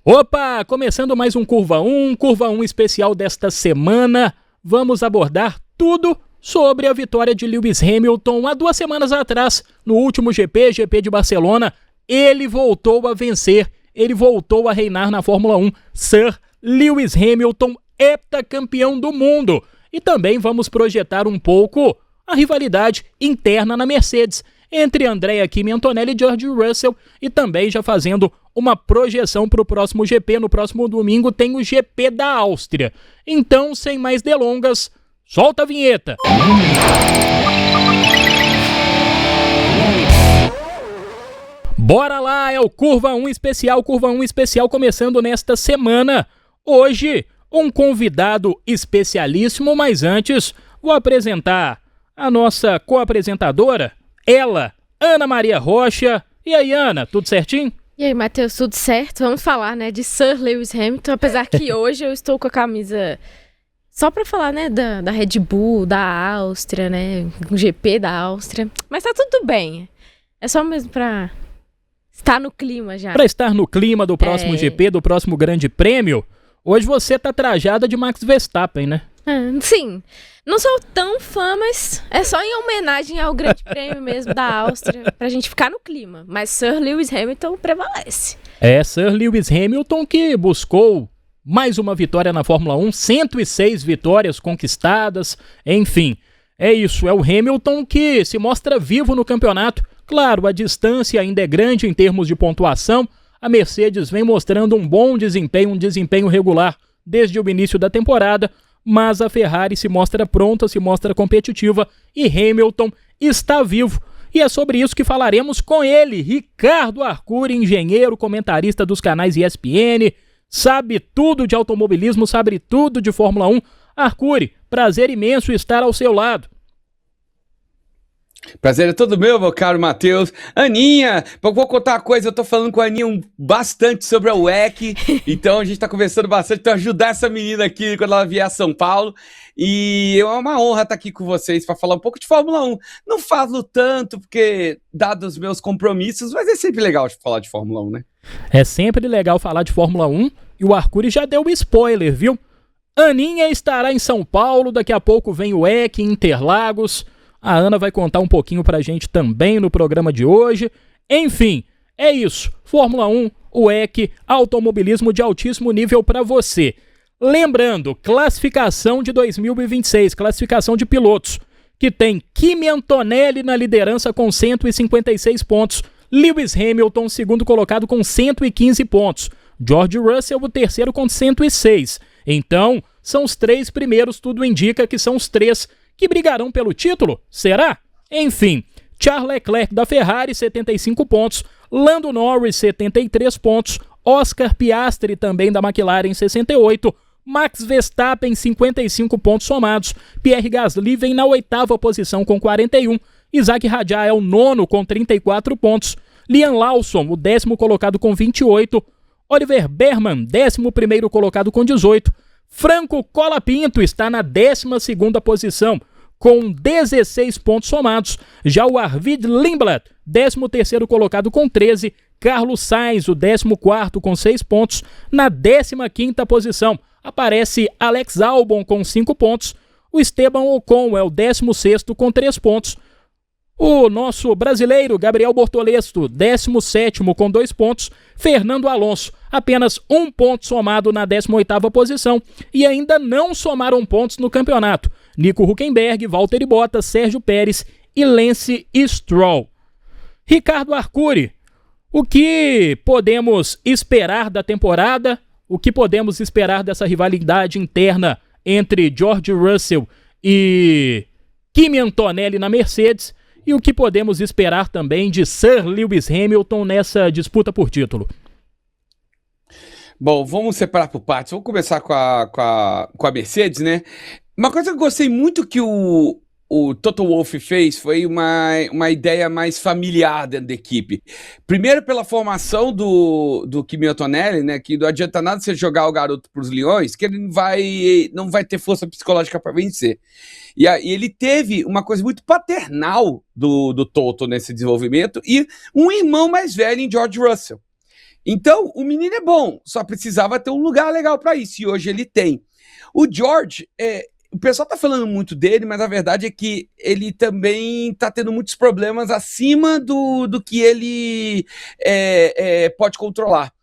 Opa, começando mais um Curva 1 especial desta semana. Vamos abordar tudo sobre a vitória de Lewis Hamilton há 2 semanas atrás, no último GP de Barcelona. Ele voltou a vencer, ele voltou a reinar na Fórmula 1. Sir Lewis Hamilton, heptacampeão do mundo. E também vamos projetar um pouco a rivalidade interna na Mercedes, entre Andrea Kimi Antonelli e George Russell, e também já fazendo uma projeção para o próximo GP. No próximo domingo tem o GP da Áustria. Então, sem mais delongas, solta a vinheta! Bora lá, é o Curva 1 especial, começando nesta semana. Hoje, um convidado especialíssimo, mas antes, vou apresentar a nossa co-apresentadora, ela, Ana Maria Rocha. E aí, Ana, tudo certinho? E aí, Matheus, tudo certo? Vamos falar, de Sir Lewis Hamilton, apesar que hoje eu estou com a camisa só pra falar, da Red Bull, da Áustria, o GP da Áustria, mas tá tudo bem, é só mesmo pra estar no clima já. Pra estar no clima do próximo GP, do próximo Grande Prêmio, hoje você tá trajada de Max Verstappen, né? Sim, não sou tão fã, mas é só em homenagem ao Grande Prêmio mesmo da Áustria, pra gente ficar no clima. Mas Sir Lewis Hamilton prevalece. É, Sir Lewis Hamilton que buscou mais uma vitória na Fórmula 1, 106 vitórias conquistadas, enfim. É isso, é o Hamilton que se mostra vivo no campeonato. Claro, a distância ainda é grande em termos de pontuação. A Mercedes vem mostrando um bom desempenho, um desempenho regular desde o início da temporada, mas a Ferrari se mostra pronta, se mostra competitiva e Hamilton está vivo. E é sobre isso que falaremos com ele, Ricardo Arcuri, engenheiro, comentarista dos canais ESPN, sabe tudo de automobilismo, sabe tudo de Fórmula 1. Arcuri, prazer imenso estar ao seu lado. Prazer é todo meu caro Matheus. Aninha, vou contar uma coisa, eu tô falando com a Aninha bastante sobre a WEC, então a gente tá conversando bastante para ajudar essa menina aqui quando ela vier a São Paulo, e é uma honra estar aqui com vocês para falar um pouco de Fórmula 1. Não falo tanto, porque dados os meus compromissos, mas é sempre legal falar de Fórmula 1, né? É sempre legal falar de Fórmula 1, e o Arcuri já deu o spoiler, viu? Aninha estará em São Paulo, daqui a pouco vem o WEC em Interlagos. A Ana vai contar um pouquinho pra gente também no programa de hoje. Enfim, é isso. Fórmula 1, WEC, automobilismo de altíssimo nível pra você. Lembrando, classificação de 2026, classificação de pilotos, que tem Kimi Antonelli na liderança com 156 pontos, Lewis Hamilton, segundo colocado com 115 pontos, George Russell, o terceiro com 106. Então, são os 3 primeiros, tudo indica que são os 3 que brigarão pelo título? Será? Enfim, Charles Leclerc da Ferrari, 75 pontos, Lando Norris, 73 pontos, Oscar Piastri também da McLaren, 68, Max Verstappen, 55 pontos somados, Pierre Gasly vem na 8ª posição com 41, Isaac Hadjar é o 9º com 34 pontos, Liam Lawson, o 10º colocado com 28, Oliver Behrman, 11º colocado com 18, Franco Colapinto está na 12ª posição, com 16 pontos somados. Já o Arvid Lindblad, 13º colocado com 13. Carlos Sainz, o 14º com 6 pontos. Na 15ª posição, aparece Alex Albon com 5 pontos. O Esteban Ocon é o 16º com 3 pontos. O nosso brasileiro, Gabriel Bortoleto, 17º com 2 pontos. Fernando Alonso, apenas 1 ponto somado na 18ª posição. E ainda não somaram pontos no campeonato Nico Hülkenberg, Valtteri Bottas, Sérgio Pérez e Lance Stroll. Ricardo Arcuri, o que podemos esperar da temporada? O que podemos esperar dessa rivalidade interna entre George Russell e Kimi Antonelli na Mercedes? E o que podemos esperar também de Sir Lewis Hamilton nessa disputa por título? Bom, vamos separar por partes. Vamos começar com a Mercedes, né? Uma coisa que eu gostei muito que o Toto Wolff fez foi uma ideia mais familiar dentro da equipe. Primeiro pela formação do Kimi Antonelli, né? Que não adianta nada você jogar o garoto para os leões, que ele não vai ter força psicológica para vencer. E ele teve uma coisa muito paternal do Toto nesse desenvolvimento e um irmão mais velho em George Russell. Então, o menino é bom, só precisava ter um lugar legal para isso, e hoje ele tem. O George, o pessoal tá falando muito dele, mas a verdade é que ele também tá tendo muitos problemas acima do que ele pode controlar.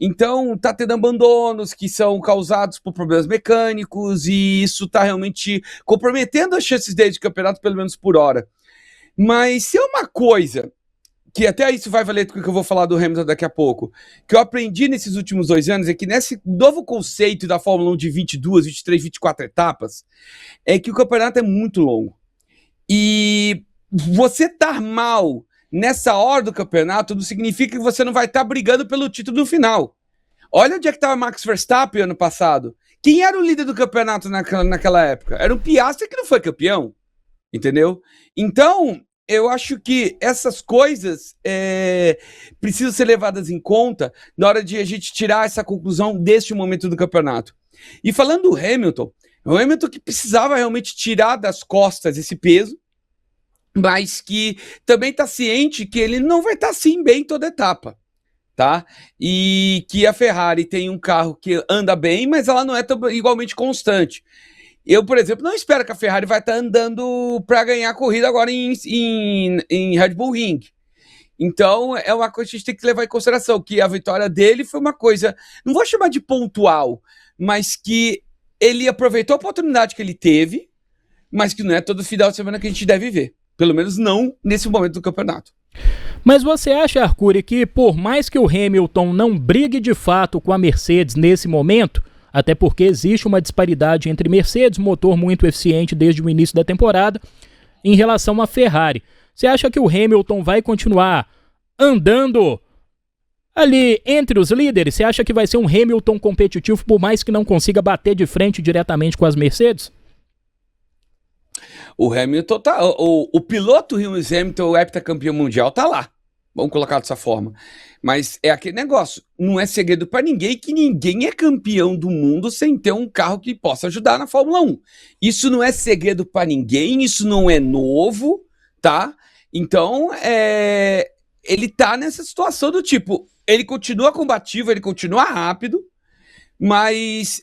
Então, tá tendo abandonos que são causados por problemas mecânicos, e isso tá realmente comprometendo as chances dele de campeonato, pelo menos por hora. Mas se é uma coisa que até isso vai valer do que eu vou falar do Hamilton daqui a pouco, que eu aprendi nesses últimos 2 anos, é que nesse novo conceito da Fórmula 1 de 22, 23, 24 etapas, é que o campeonato é muito longo. E você estar mal nessa hora do campeonato não significa que você não vai estar brigando pelo título no final. Olha onde é que estava Max Verstappen ano passado. Quem era o líder do campeonato naquela época? Era um Piastri que não foi campeão. Entendeu? Então, eu acho que essas coisas precisam ser levadas em conta na hora de a gente tirar essa conclusão deste momento do campeonato. E falando do Hamilton, o Hamilton que precisava realmente tirar das costas esse peso, mas que também está ciente que ele não vai estar assim bem toda etapa, tá? E que a Ferrari tem um carro que anda bem, mas ela não é igualmente constante. Eu, por exemplo, não espero que a Ferrari vai estar andando para ganhar a corrida agora em Red Bull Ring. Então, é uma coisa que a gente tem que levar em consideração, que a vitória dele foi uma coisa, não vou chamar de pontual, mas que ele aproveitou a oportunidade que ele teve, mas que não é todo final de semana que a gente deve ver. Pelo menos não nesse momento do campeonato. Mas você acha, Arcuri, que por mais que o Hamilton não brigue de fato com a Mercedes nesse momento, até porque existe uma disparidade entre Mercedes, motor muito eficiente desde o início da temporada, em relação à Ferrari, você acha que o Hamilton vai continuar andando ali entre os líderes? Você acha que vai ser um Hamilton competitivo, por mais que não consiga bater de frente diretamente com as Mercedes? O Hamilton tá. O piloto Lewis Hamilton, o heptacampeão mundial, tá lá. Vamos colocar dessa forma. Mas é aquele negócio. Não é segredo para ninguém que ninguém é campeão do mundo sem ter um carro que possa ajudar na Fórmula 1. Isso não é segredo para ninguém, isso não é novo, tá? Então, ele tá nessa situação do tipo, ele continua combativo, ele continua rápido, mas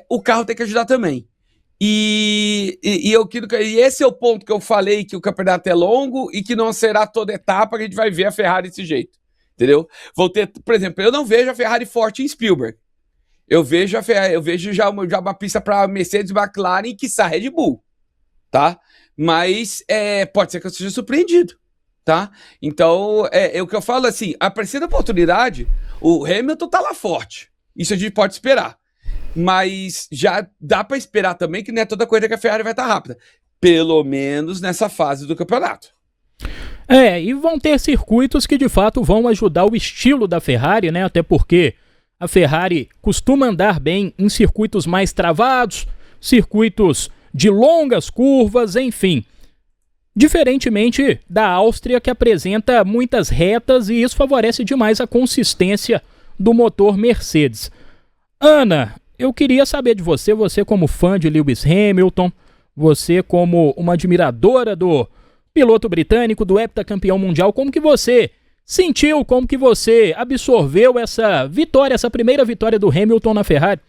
o carro tem que ajudar também. E esse é o ponto que eu falei, que o campeonato é longo e que não será toda etapa que a gente vai ver a Ferrari desse jeito, entendeu? Por exemplo, eu não vejo a Ferrari forte em Spielberg. Eu vejo já uma pista para Mercedes, McLaren e quiçá Red Bull, tá? Mas pode ser que eu seja surpreendido, tá? Então, o que eu falo assim, aparecendo a oportunidade, o Hamilton tá lá forte. Isso a gente pode esperar. Mas já dá para esperar também que não é toda coisa que a Ferrari vai estar rápida. Pelo menos nessa fase do campeonato. E vão ter circuitos que de fato vão ajudar o estilo da Ferrari, né? Até porque a Ferrari costuma andar bem em circuitos mais travados, circuitos de longas curvas, enfim. Diferentemente da Áustria, que apresenta muitas retas, e isso favorece demais a consistência do motor Mercedes. Ana, eu queria saber de você como fã de Lewis Hamilton, você como uma admiradora do piloto britânico, do heptacampeão mundial, como que você sentiu, como que você absorveu essa vitória, essa primeira vitória do Hamilton na Ferrari?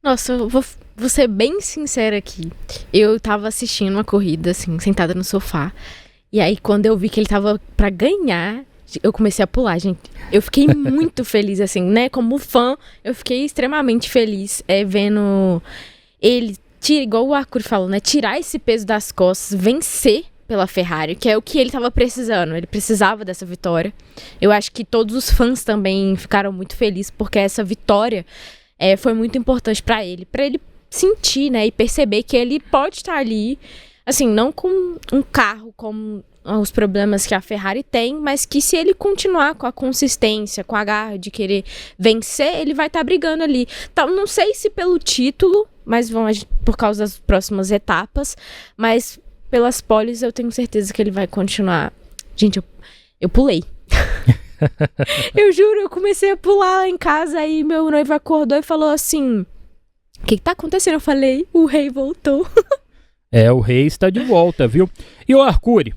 Nossa, eu vou ser bem sincera aqui. Eu tava assistindo uma corrida, assim, sentada no sofá, e aí quando eu vi que ele tava pra ganhar, eu comecei a pular, gente. Eu fiquei muito feliz, assim, né? Como fã, eu fiquei extremamente feliz vendo ele, igual o Arcuri falou, né? Tirar esse peso das costas, vencer pela Ferrari, que é o que ele tava precisando. Ele precisava dessa vitória. Eu acho que todos os fãs também ficaram muito felizes, porque essa vitória foi muito importante pra ele sentir, né? E perceber que ele pode estar ali, assim, não com um carro como os problemas que a Ferrari tem, mas que se ele continuar com a consistência, com a garra de querer vencer, ele vai estar brigando ali. Então, não sei se pelo título, mas por causa das próximas etapas, mas pelas poles eu tenho certeza que ele vai continuar. Gente, eu pulei. Eu juro, eu comecei a pular lá em casa, aí meu noivo acordou e falou assim, o que tá acontecendo? Eu falei, o rei voltou. O rei está de volta, viu? E o Arcuri,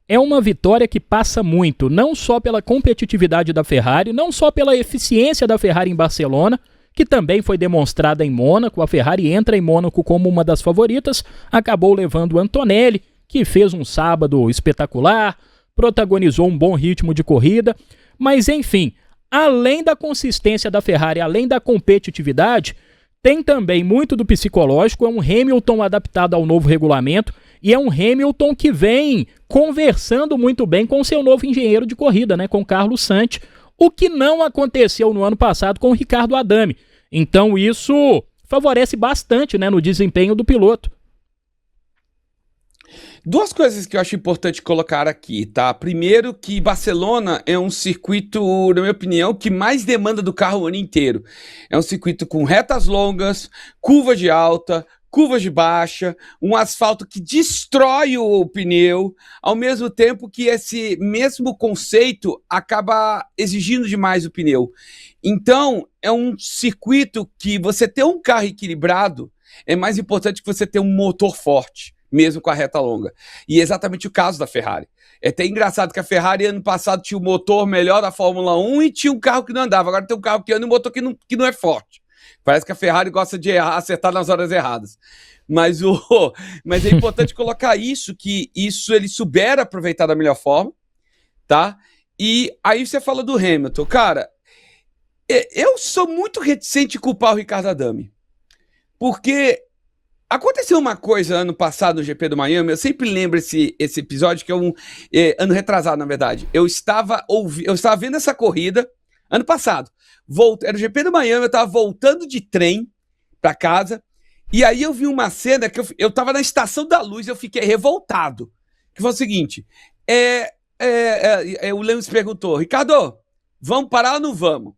é uma vitória que passa muito, não só pela competitividade da Ferrari, não só pela eficiência da Ferrari em Barcelona, que também foi demonstrada em Mônaco. A Ferrari entra em Mônaco como uma das favoritas, acabou levando o Antonelli, que fez um sábado espetacular, protagonizou um bom ritmo de corrida, mas enfim, além da consistência da Ferrari, além da competitividade, tem também muito do psicológico. É um Hamilton adaptado ao novo regulamento e é um Hamilton que vem conversando muito bem com o seu novo engenheiro de corrida, né, com Carlos Sainz, o que não aconteceu no ano passado com o Ricardo Adame. Então isso favorece bastante, né, no desempenho do piloto. Duas coisas que eu acho importante colocar aqui, tá? Primeiro, que Barcelona é um circuito, na minha opinião, que mais demanda do carro o ano inteiro. É um circuito com retas longas, curvas de alta, curvas de baixa, um asfalto que destrói o pneu, ao mesmo tempo que esse mesmo conceito acaba exigindo demais o pneu. Então, é um circuito que você ter um carro equilibrado é mais importante que você ter um motor forte, mesmo com a reta longa. E é exatamente o caso da Ferrari. É até engraçado que a Ferrari ano passado tinha o motor melhor da Fórmula 1 e tinha um carro que não andava. Agora tem um carro que anda e um motor que não é forte. Parece que a Ferrari gosta de acertar nas horas erradas. Mas é importante colocar isso, que isso ele souber aproveitar da melhor forma, tá? E aí você fala do Hamilton. Cara, eu sou muito reticente em culpar o Ricardo Adame. Porque aconteceu uma coisa ano passado no GP do Miami, eu sempre lembro esse episódio, que é ano retrasado, na verdade. Eu estava vendo essa corrida ano passado. Era o GP do Miami, eu estava voltando de trem para casa, e aí eu vi uma cena que eu estava na Estação da Luz, eu fiquei revoltado. Que foi o seguinte, o Lewis perguntou, Ricardo, vamos parar ou não vamos?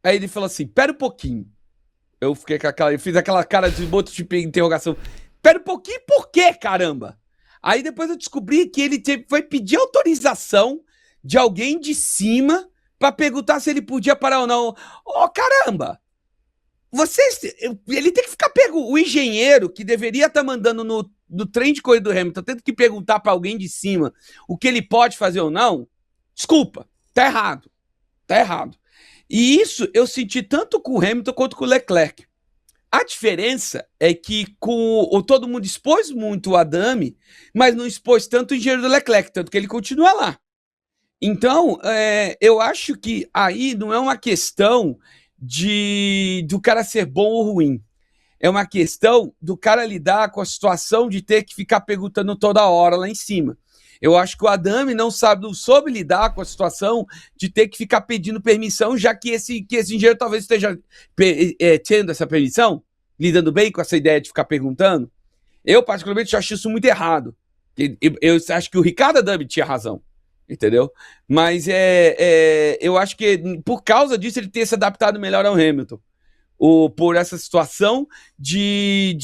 Aí ele falou assim, pera um pouquinho. Eu fiz aquela cara de boto de interrogação. Pera um pouquinho, por quê, caramba? Aí depois eu descobri que ele foi pedir autorização de alguém de cima para perguntar se ele podia parar ou não. Caramba! Ele tem que ficar o engenheiro que deveria estar mandando no trem de corrida do Hamilton, tendo que perguntar para alguém de cima o que ele pode fazer ou não. Desculpa, tá errado. Tá errado. E isso eu senti tanto com o Hamilton quanto com o Leclerc. A diferença é que todo mundo expôs muito o Adame, mas não expôs tanto o engenheiro do Leclerc, tanto que ele continua lá. Então, eu acho que aí não é uma questão do cara ser bom ou ruim. É uma questão do cara lidar com a situação de ter que ficar perguntando toda hora lá em cima. Eu acho que o Adame não soube lidar com a situação de ter que ficar pedindo permissão, já que esse engenheiro talvez esteja tendo essa permissão, lidando bem com essa ideia de ficar perguntando. Eu, particularmente, acho isso muito errado. Eu acho que o Ricardo Adame tinha razão, entendeu? Mas eu acho que, por causa disso, ele tem se adaptado melhor ao Hamilton. Por essa situação de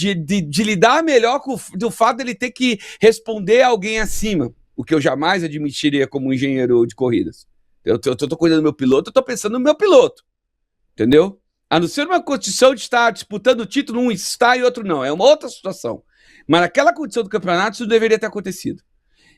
lidar melhor do fato dele ter que responder a alguém acima. O que eu jamais admitiria como engenheiro de corridas. Eu tô cuidando do meu piloto, eu tô pensando no meu piloto. Entendeu? A não ser uma condição de estar disputando o título, um está e outro não. É uma outra situação. Mas naquela condição do campeonato, isso deveria ter acontecido.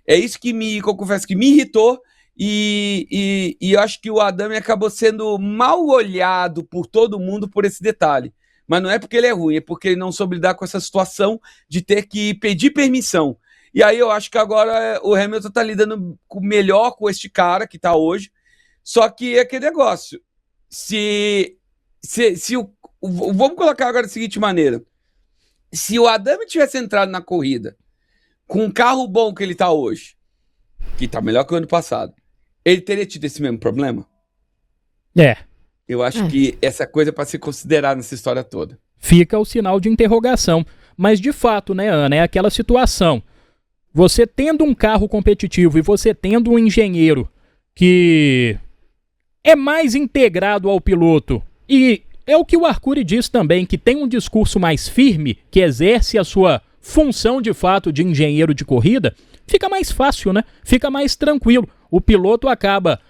É isso que eu confesso que me irritou. E eu acho que o Adame acabou sendo mal olhado por todo mundo por esse detalhe. Mas não é porque ele é ruim, é porque ele não soube lidar com essa situação de ter que pedir permissão. E aí eu acho que agora o Hamilton tá lidando melhor com este cara que tá hoje. Só que é aquele negócio. Vamos colocar agora da seguinte maneira. Se o Adame tivesse entrado na corrida com um carro bom que ele tá hoje, que tá melhor que o ano passado, ele teria tido esse mesmo problema? Eu acho que essa coisa é para ser considerada nessa história toda. Fica o sinal de interrogação. Mas de fato, né, Ana, é aquela situação. Você tendo um carro competitivo e você tendo um engenheiro que é mais integrado ao piloto, e é o que o Arcuri diz também, que tem um discurso mais firme, que exerce a sua função de fato de engenheiro de corrida, fica mais fácil, né? Fica mais tranquilo. O piloto acaba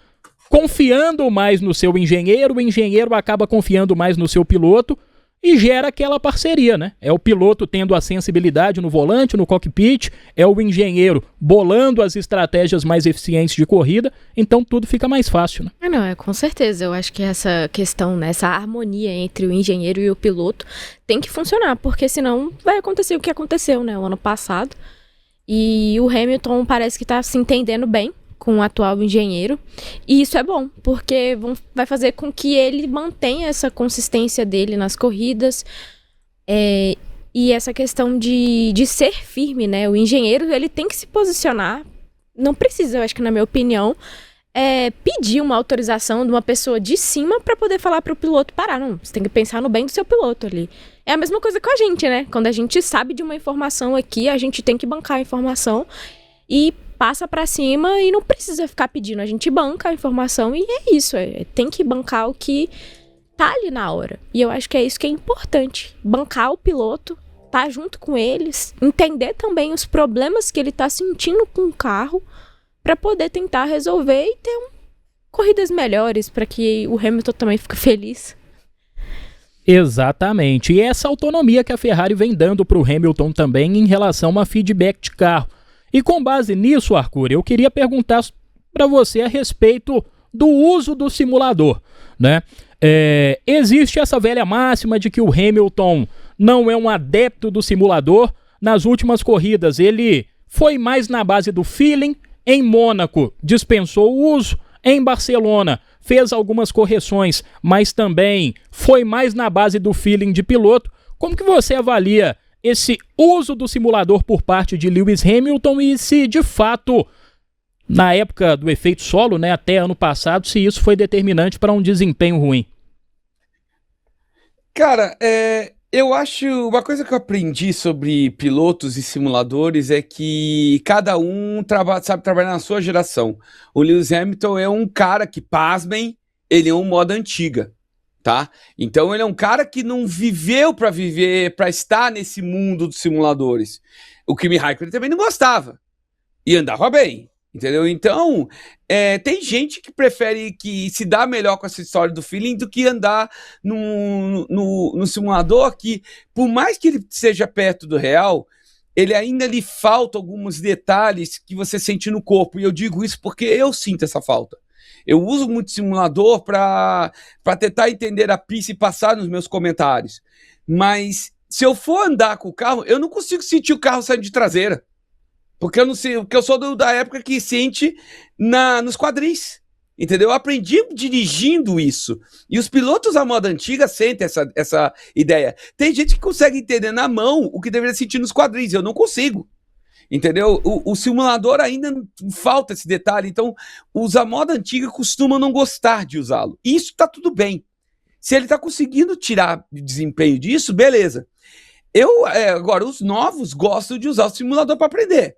confiando mais no seu engenheiro, o engenheiro acaba confiando mais no seu piloto, e gera aquela parceria, né? É o piloto tendo a sensibilidade no volante, no cockpit, é o engenheiro bolando as estratégias mais eficientes de corrida, então tudo fica mais fácil, né? Não, com certeza. Eu acho que essa questão, né, essa harmonia entre o engenheiro e o piloto tem que funcionar, porque senão vai acontecer o que aconteceu, né, o ano passado. E o Hamilton parece que tá se entendendo bem com o atual engenheiro, e isso é bom, porque vai fazer com que ele mantenha essa consistência dele nas corridas, e essa questão de ser firme, né? O engenheiro, ele tem que se posicionar, não precisa, eu acho que na minha opinião, pedir uma autorização de uma pessoa de cima para poder falar para o piloto parar. Não, você tem que pensar no bem do seu piloto ali. É a mesma coisa com a gente, né? Quando a gente sabe de uma informação aqui, a gente tem que bancar a informação e passa pra cima e não precisa ficar pedindo. A gente banca a informação e é isso. Tem que bancar o que tá ali na hora. E eu acho que é isso que é importante. Bancar o piloto, tá junto com eles, entender também os problemas que ele tá sentindo com o carro pra poder tentar resolver e ter corridas melhores pra que o Hamilton também fique feliz. Exatamente. E essa autonomia que a Ferrari vem dando pro Hamilton também em relação a feedback de carro. E com base nisso, Arcuri, eu queria perguntar para você a respeito do uso do simulador, né? Existe essa velha máxima de que o Hamilton não é um adepto do simulador. Nas últimas corridas ele foi mais na base do feeling. Em Mônaco dispensou o uso. Em Barcelona fez algumas correções, mas também foi mais na base do feeling de piloto. Como que você avalia esse uso do simulador por parte de Lewis Hamilton e se de fato, na época do efeito solo, né, até ano passado, se isso foi determinante para um desempenho ruim? Cara, eu acho... Uma coisa que eu aprendi sobre pilotos e simuladores é que cada um sabe trabalhar na sua geração. O Lewis Hamilton é um cara que, pasmem, ele é um moda antiga. Tá? Então ele é um cara que não viveu para estar nesse mundo dos simuladores. O Kimi Raikkonen também não gostava e andava bem, entendeu? Então tem gente que prefere, que se dá melhor com essa história do feeling do que andar no simulador, que por mais que ele seja perto do real, ele ainda lhe falta alguns detalhes que você sente no corpo, e eu digo isso porque eu sinto essa falta. Eu uso muito simulador para tentar entender a pista e passar nos meus comentários. Mas se eu for andar com o carro, eu não consigo sentir o carro saindo de traseira. Porque eu não sei, porque eu sou da época que sente nos quadris. Entendeu? Eu aprendi dirigindo isso. E os pilotos à moda antiga sentem essa ideia. Tem gente que consegue entender na mão o que deveria sentir nos quadris. Eu não consigo. Entendeu? O simulador ainda falta esse detalhe, então os à moda antiga costumam não gostar de usá-lo. Isso tá tudo bem. Se ele tá conseguindo tirar desempenho disso, beleza. Agora, os novos gostam de usar o simulador para aprender.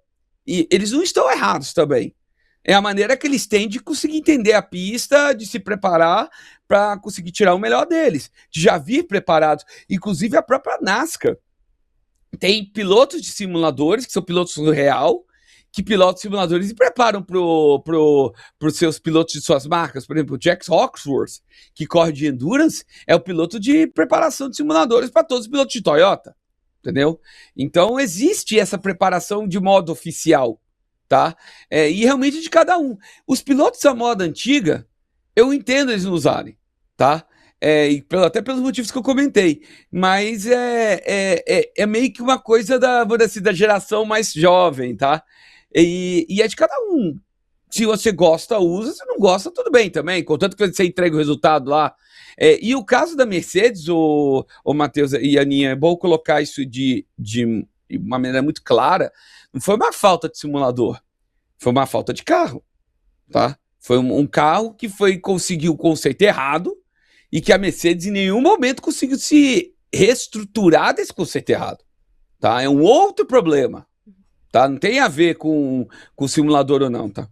E eles não estão errados também. É a maneira que eles têm de conseguir entender a pista, de se preparar para conseguir tirar o melhor deles, de já vir preparados. Inclusive a própria NASCAR tem pilotos de simuladores, que são pilotos real, que pilotam simuladores e preparam para os seus pilotos de suas marcas. Por exemplo, o Jack Hawksworth, que corre de Endurance, é o piloto de preparação de simuladores para todos os pilotos de Toyota. Entendeu? Então existe essa preparação de modo oficial, tá? E realmente de cada um. Os pilotos da moda antiga, eu entendo eles não usarem, tá? Até pelos motivos que eu comentei, mas é meio que uma coisa da geração mais jovem, tá? E é de cada um. Se você gosta, usa. Se não gosta, tudo bem também, contanto que você entregue o resultado lá. E o caso da Mercedes, o Matheus e a Aninha, é bom colocar isso de uma maneira muito clara, não foi uma falta de simulador, foi uma falta de carro, tá? Foi um carro que conseguiu o conceito errado, e que a Mercedes em nenhum momento conseguiu se reestruturar desse conceito errado, tá? É um outro problema, tá? Não tem a ver com o simulador ou não, tá?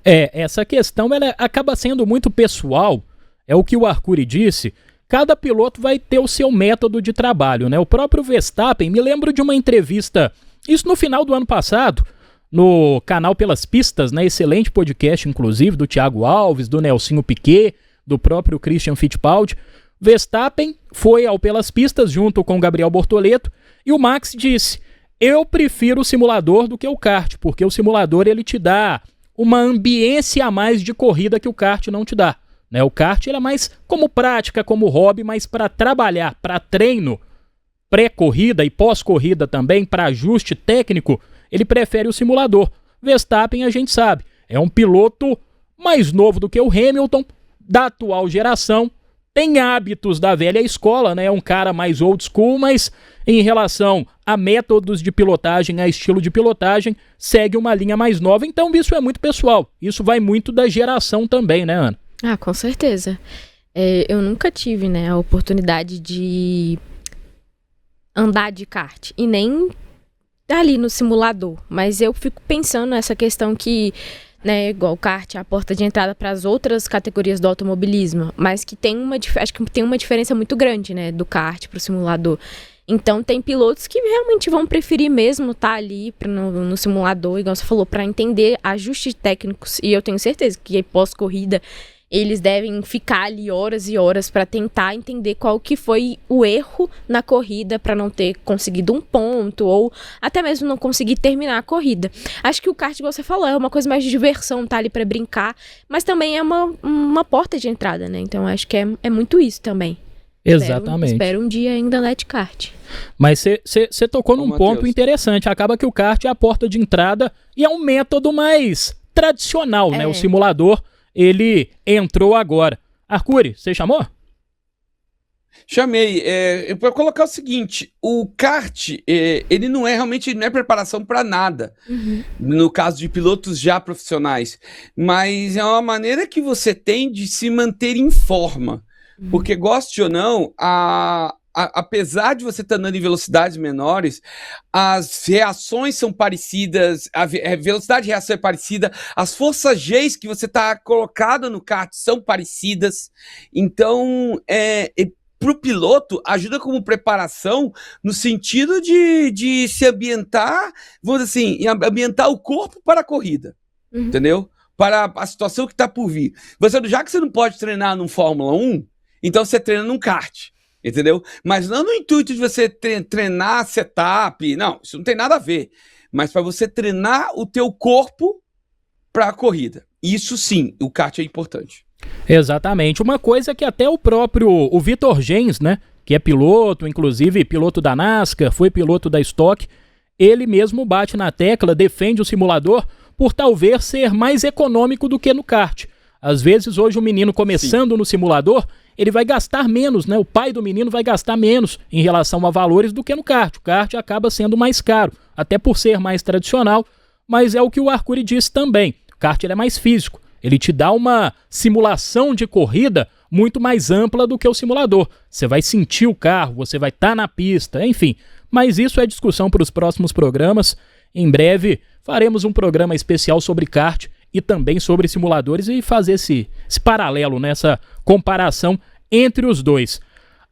Essa questão ela acaba sendo muito pessoal, é o que o Arcuri disse. Cada piloto vai ter o seu método de trabalho, né? O próprio Verstappen, me lembro de uma entrevista, isso no final do ano passado, no canal Pelas Pistas, né? Excelente podcast, inclusive, do Thiago Alves, do Nelsinho Piquet, do próprio Christian Fittipaldi. Verstappen foi pelas pistas junto com Gabriel Bortoleto e o Max disse: eu prefiro o simulador do que o kart, porque o simulador ele te dá uma ambiência a mais de corrida que o kart não te dá. Né? O kart ele é mais como prática, como hobby, mas para trabalhar, para treino, pré-corrida e pós-corrida também, para ajuste técnico, ele prefere o simulador. Verstappen, a gente sabe, é um piloto mais novo do que o Hamilton, da atual geração, tem hábitos da velha escola, né? É um cara mais old school, mas em relação a métodos de pilotagem, a estilo de pilotagem, segue uma linha mais nova. Então isso é muito pessoal. Isso vai muito da geração também, né, Ana? Ah, com certeza. Eu nunca tive, né, a oportunidade de andar de kart e nem ali no simulador. Mas eu fico pensando nessa questão que, né, igual o kart é a porta de entrada para as outras categorias do automobilismo, mas que acho que tem uma diferença muito grande, né, do kart para o simulador. Então tem pilotos que realmente vão preferir mesmo estar ali no simulador, igual você falou, para entender ajustes técnicos. E eu tenho certeza que pós-corrida eles devem ficar ali horas e horas para tentar entender qual que foi o erro na corrida para não ter conseguido um ponto ou até mesmo não conseguir terminar a corrida. Acho que o kart, igual você falou, é uma coisa mais de diversão, tá ali para brincar, mas também é uma porta de entrada, né? Então acho que é muito isso também. Exatamente. Espero um dia ainda andar de kart. Mas você tocou num ponto interessante. Acaba que o kart é a porta de entrada e é um método mais tradicional, né? O simulador, ele entrou agora. Arcuri, você chamou? Chamei. Para colocar o seguinte, o kart, ele não é realmente não é preparação para nada, no caso de pilotos já profissionais, mas é uma maneira que você tem de se manter em forma. Porque, goste ou não, apesar de você estar andando em velocidades menores, as reações são parecidas, a velocidade de reação é parecida, as forças Gs que você está colocado no kart são parecidas. Então, para o piloto, ajuda como preparação no sentido de se ambientar, vamos dizer assim, ambientar o corpo para a corrida, entendeu? Para a situação que está por vir. Já que você não pode treinar no Fórmula 1, então você treina num kart, entendeu? Mas não no intuito de você treinar setup, não, isso não tem nada a ver. Mas para você treinar o teu corpo para a corrida. Isso sim, o kart é importante. Exatamente. Uma coisa que até o Vitor Gens, né, que é piloto, inclusive piloto da NASCAR, foi piloto da Stock, ele mesmo bate na tecla, defende o simulador por talvez ser mais econômico do que no kart. Às vezes, hoje, o menino começando no simulador, ele vai gastar menos, né? O pai do menino vai gastar menos em relação a valores do que no kart. O kart acaba sendo mais caro, até por ser mais tradicional, mas é o que o Arcuri disse também. O kart ele é mais físico, ele te dá uma simulação de corrida muito mais ampla do que o simulador. Você vai sentir o carro, você vai estar na pista, enfim. Mas isso é discussão para os próximos programas. Em breve faremos um programa especial sobre kart e também sobre simuladores e fazer esse paralelo, né, essa comparação entre os dois.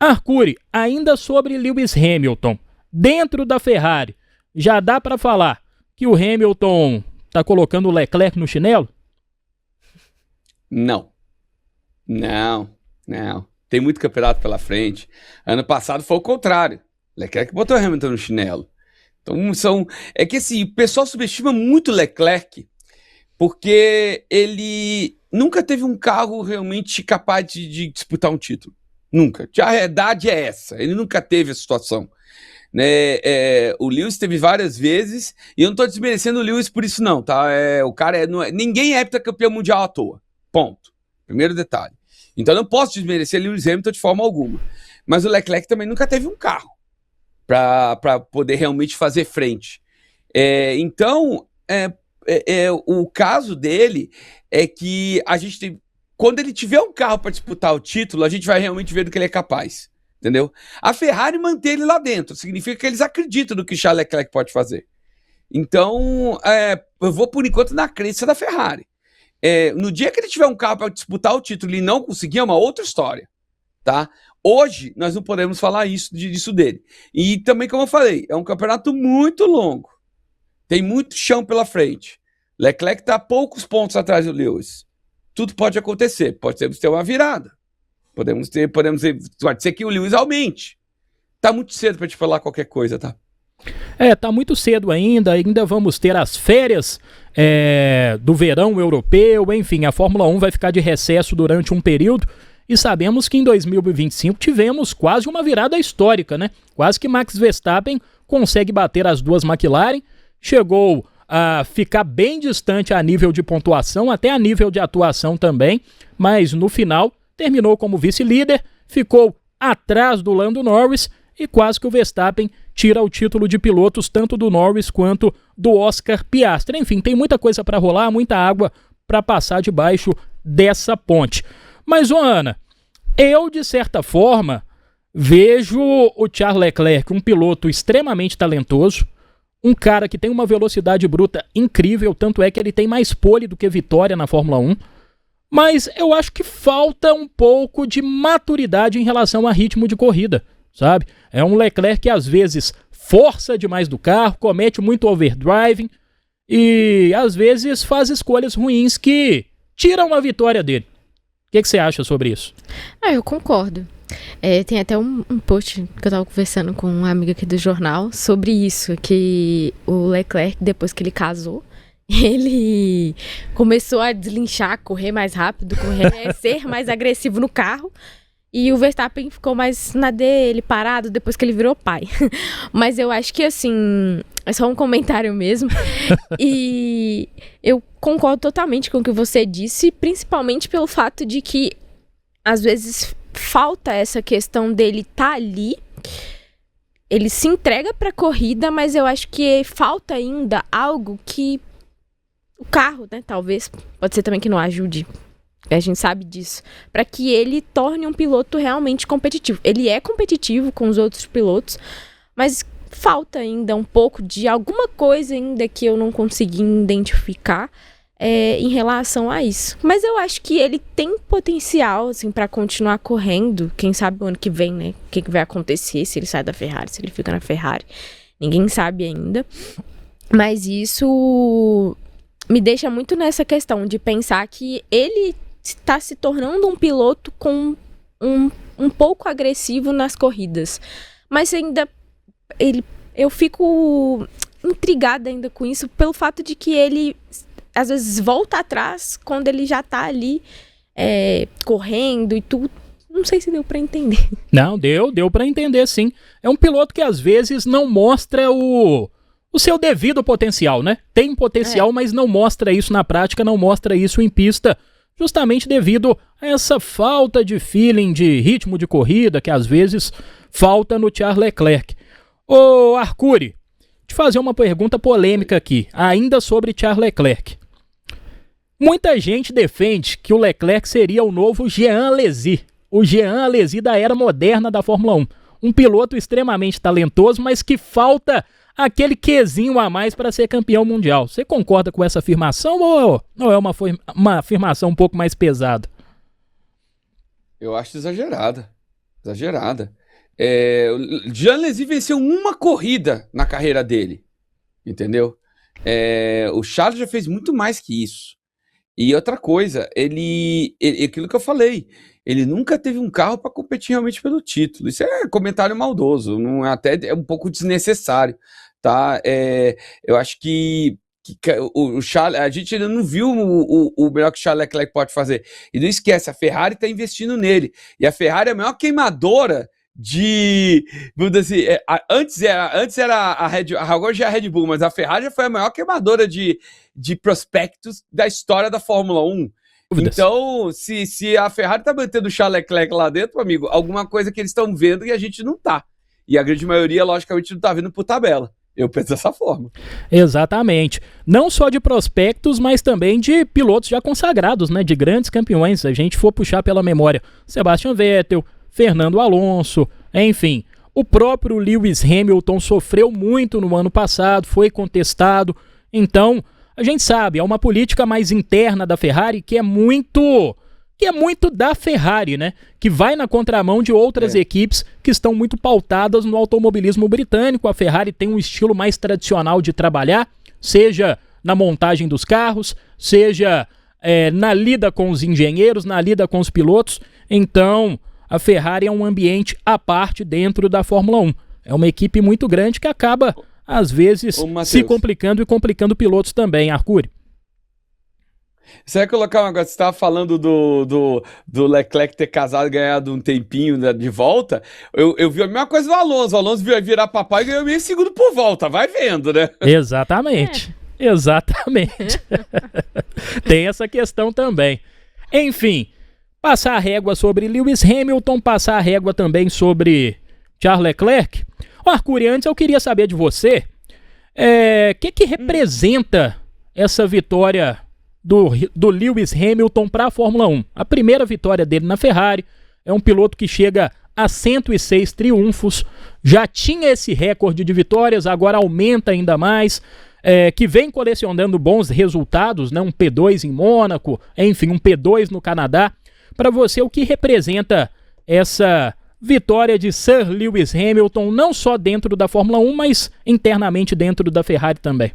Arcuri, ainda sobre Lewis Hamilton, dentro da Ferrari, já dá para falar que o Hamilton tá colocando o Leclerc no chinelo? Não. Tem muito campeonato pela frente. Ano passado foi o contrário. Leclerc botou o Hamilton no chinelo. Então é que assim, o pessoal subestima muito o Leclerc porque ele nunca teve um carro realmente capaz de disputar um título. Nunca. A realidade é essa. Ele nunca teve a situação. Né? O Lewis teve várias vezes, e eu não estou desmerecendo o Lewis por isso não, tá? O cara ninguém é heptacampeão mundial à toa. Ponto. Primeiro detalhe. Então eu não posso desmerecer Lewis Hamilton de forma alguma. Mas o Leclerc também nunca teve um carro para poder realmente fazer frente. Então, o caso dele é que a gente tem, quando ele tiver um carro para disputar o título, a gente vai realmente ver do que ele é capaz, entendeu? A Ferrari mantém ele lá dentro, significa que eles acreditam no que Charles Leclerc pode fazer. Então, eu vou por enquanto na crença da Ferrari. No dia que ele tiver um carro para disputar o título e não conseguir, é uma outra história, tá? Hoje, nós não podemos falar disso dele. E também, como eu falei, é um campeonato muito longo. Tem muito chão pela frente. Leclerc está a poucos pontos atrás do Lewis. Tudo pode acontecer. Pode ter uma virada. Pode ser que o Lewis aumente. Tá muito cedo para te falar qualquer coisa, tá? Tá muito cedo ainda vamos ter as férias do verão europeu, enfim, a Fórmula 1 vai ficar de recesso durante um período e sabemos que em 2025 tivemos quase uma virada histórica, né? Quase que Max Verstappen consegue bater as duas McLaren, chegou a ficar bem distante a nível de pontuação, até a nível de atuação também, mas no final terminou como vice-líder, ficou atrás do Lando Norris e quase que o Verstappen tira o título de pilotos tanto do Norris quanto do Oscar Piastri. Enfim, tem muita coisa para rolar, muita água para passar debaixo dessa ponte. Mas, Ana, eu, de certa forma, vejo o Charles Leclerc um piloto extremamente talentoso, um cara que tem uma velocidade bruta incrível, tanto é que ele tem mais pole do que vitória na Fórmula 1, mas eu acho que falta um pouco de maturidade em relação a ritmo de corrida, sabe? É um Leclerc que às vezes força demais do carro, comete muito overdriving e às vezes faz escolhas ruins que tiram a vitória dele. O que você acha sobre isso? Eu concordo. Tem até um post que eu tava conversando com uma amiga aqui do jornal sobre isso, que o Leclerc, depois que ele casou, ele começou a deslinchar, correr mais rápido, ser mais agressivo no carro. E o Verstappen ficou mais na dele, parado, depois que ele virou pai. Mas eu acho que, assim, é só um comentário mesmo. E eu concordo totalmente com o que você disse, principalmente pelo fato de que, às vezes, falta essa questão dele estar ali. Ele se entrega pra corrida, mas eu acho que falta ainda algo que o carro, né, talvez, pode ser também que não ajude. A gente sabe disso. Para que ele torne um piloto realmente competitivo. Ele é competitivo com os outros pilotos, mas falta ainda um pouco de alguma coisa ainda que eu não consegui identificar em relação a isso. Mas eu acho que ele tem potencial, assim, para continuar correndo. Quem sabe o ano que vem, né? O que vai acontecer, se ele sai da Ferrari, se ele fica na Ferrari. Ninguém sabe ainda. Mas isso me deixa muito nessa questão de pensar que ele está se tornando um piloto com um pouco agressivo nas corridas. Mas ainda eu fico intrigada ainda com isso, pelo fato de que ele às vezes volta atrás quando ele já tá ali correndo e tudo. Não sei se deu para entender. Não, deu para entender sim. É um piloto que às vezes não mostra o seu devido potencial, né? Tem potencial, mas não mostra isso na prática, não mostra isso em pista, justamente devido a essa falta de feeling, de ritmo de corrida, que às vezes falta no Charles Leclerc. Ô Arcuri, te fazer uma pergunta polêmica aqui, ainda sobre Charles Leclerc. Muita gente defende que o Leclerc seria o novo Jean Alesi, o Jean Alesi da era moderna da Fórmula 1. Um piloto extremamente talentoso, mas que falta aquele quezinho a mais para ser campeão mundial. Você concorda com essa afirmação ou é uma afirmação um pouco mais pesada? Eu acho exagerada. O Jean Alesi venceu uma corrida na carreira dele, entendeu? O Charles já fez muito mais que isso. E outra coisa, aquilo que eu falei, ele nunca teve um carro para competir realmente pelo título. Isso é comentário maldoso, não é um pouco desnecessário. Tá? Eu acho que o Charles, a gente ainda não viu o melhor que o Charles Leclerc pode fazer. E não esquece, a Ferrari está investindo nele. E a Ferrari é a maior queimadora de... Assim, antes era a Red Bull, agora já é a Red Bull, mas a Ferrari já foi a maior queimadora de prospectos da história da Fórmula 1. Então, se a Ferrari está mantendo o Charles Leclerc lá dentro, amigo, alguma coisa que eles estão vendo e a gente não tá. E a grande maioria, logicamente, não tá vendo por tabela. Eu penso dessa forma. Exatamente. Não só de prospectos, mas também de pilotos já consagrados, né? De grandes campeões. Se a gente for puxar pela memória, Sebastian Vettel, Fernando Alonso, enfim. O próprio Lewis Hamilton sofreu muito no ano passado, foi contestado. Então, a gente sabe, é uma política mais interna da Ferrari que é muito da Ferrari, né? Que vai na contramão de outras equipes que estão muito pautadas no automobilismo britânico. A Ferrari tem um estilo mais tradicional de trabalhar, seja na montagem dos carros, seja na lida com os engenheiros, na lida com os pilotos. Então, a Ferrari é um ambiente à parte dentro da Fórmula 1. É uma equipe muito grande que acaba, às vezes, se complicando e complicando pilotos também, Arcuri. Você vai colocar um negócio, você estava falando do Leclerc ter casado e ganhado um tempinho de volta. Eu vi a mesma coisa do Alonso. O Alonso vai virar papai e ganhou meio segundo por volta. Vai vendo, né? Exatamente. Exatamente. Tem essa questão também. Enfim, passar a régua sobre Lewis Hamilton, passar a régua também sobre Charles Leclerc. Arcuri, antes eu queria saber de você, que representa essa vitória do Lewis Hamilton para a Fórmula 1? A primeira vitória dele na Ferrari, é um piloto que chega a 106 triunfos, já tinha esse recorde de vitórias, agora aumenta ainda mais, que vem colecionando bons resultados, né? Um P2 em Mônaco, enfim, um P2 no Canadá. Para você, o que representa essa vitória de Sir Lewis Hamilton, não só dentro da Fórmula 1, mas internamente dentro da Ferrari também?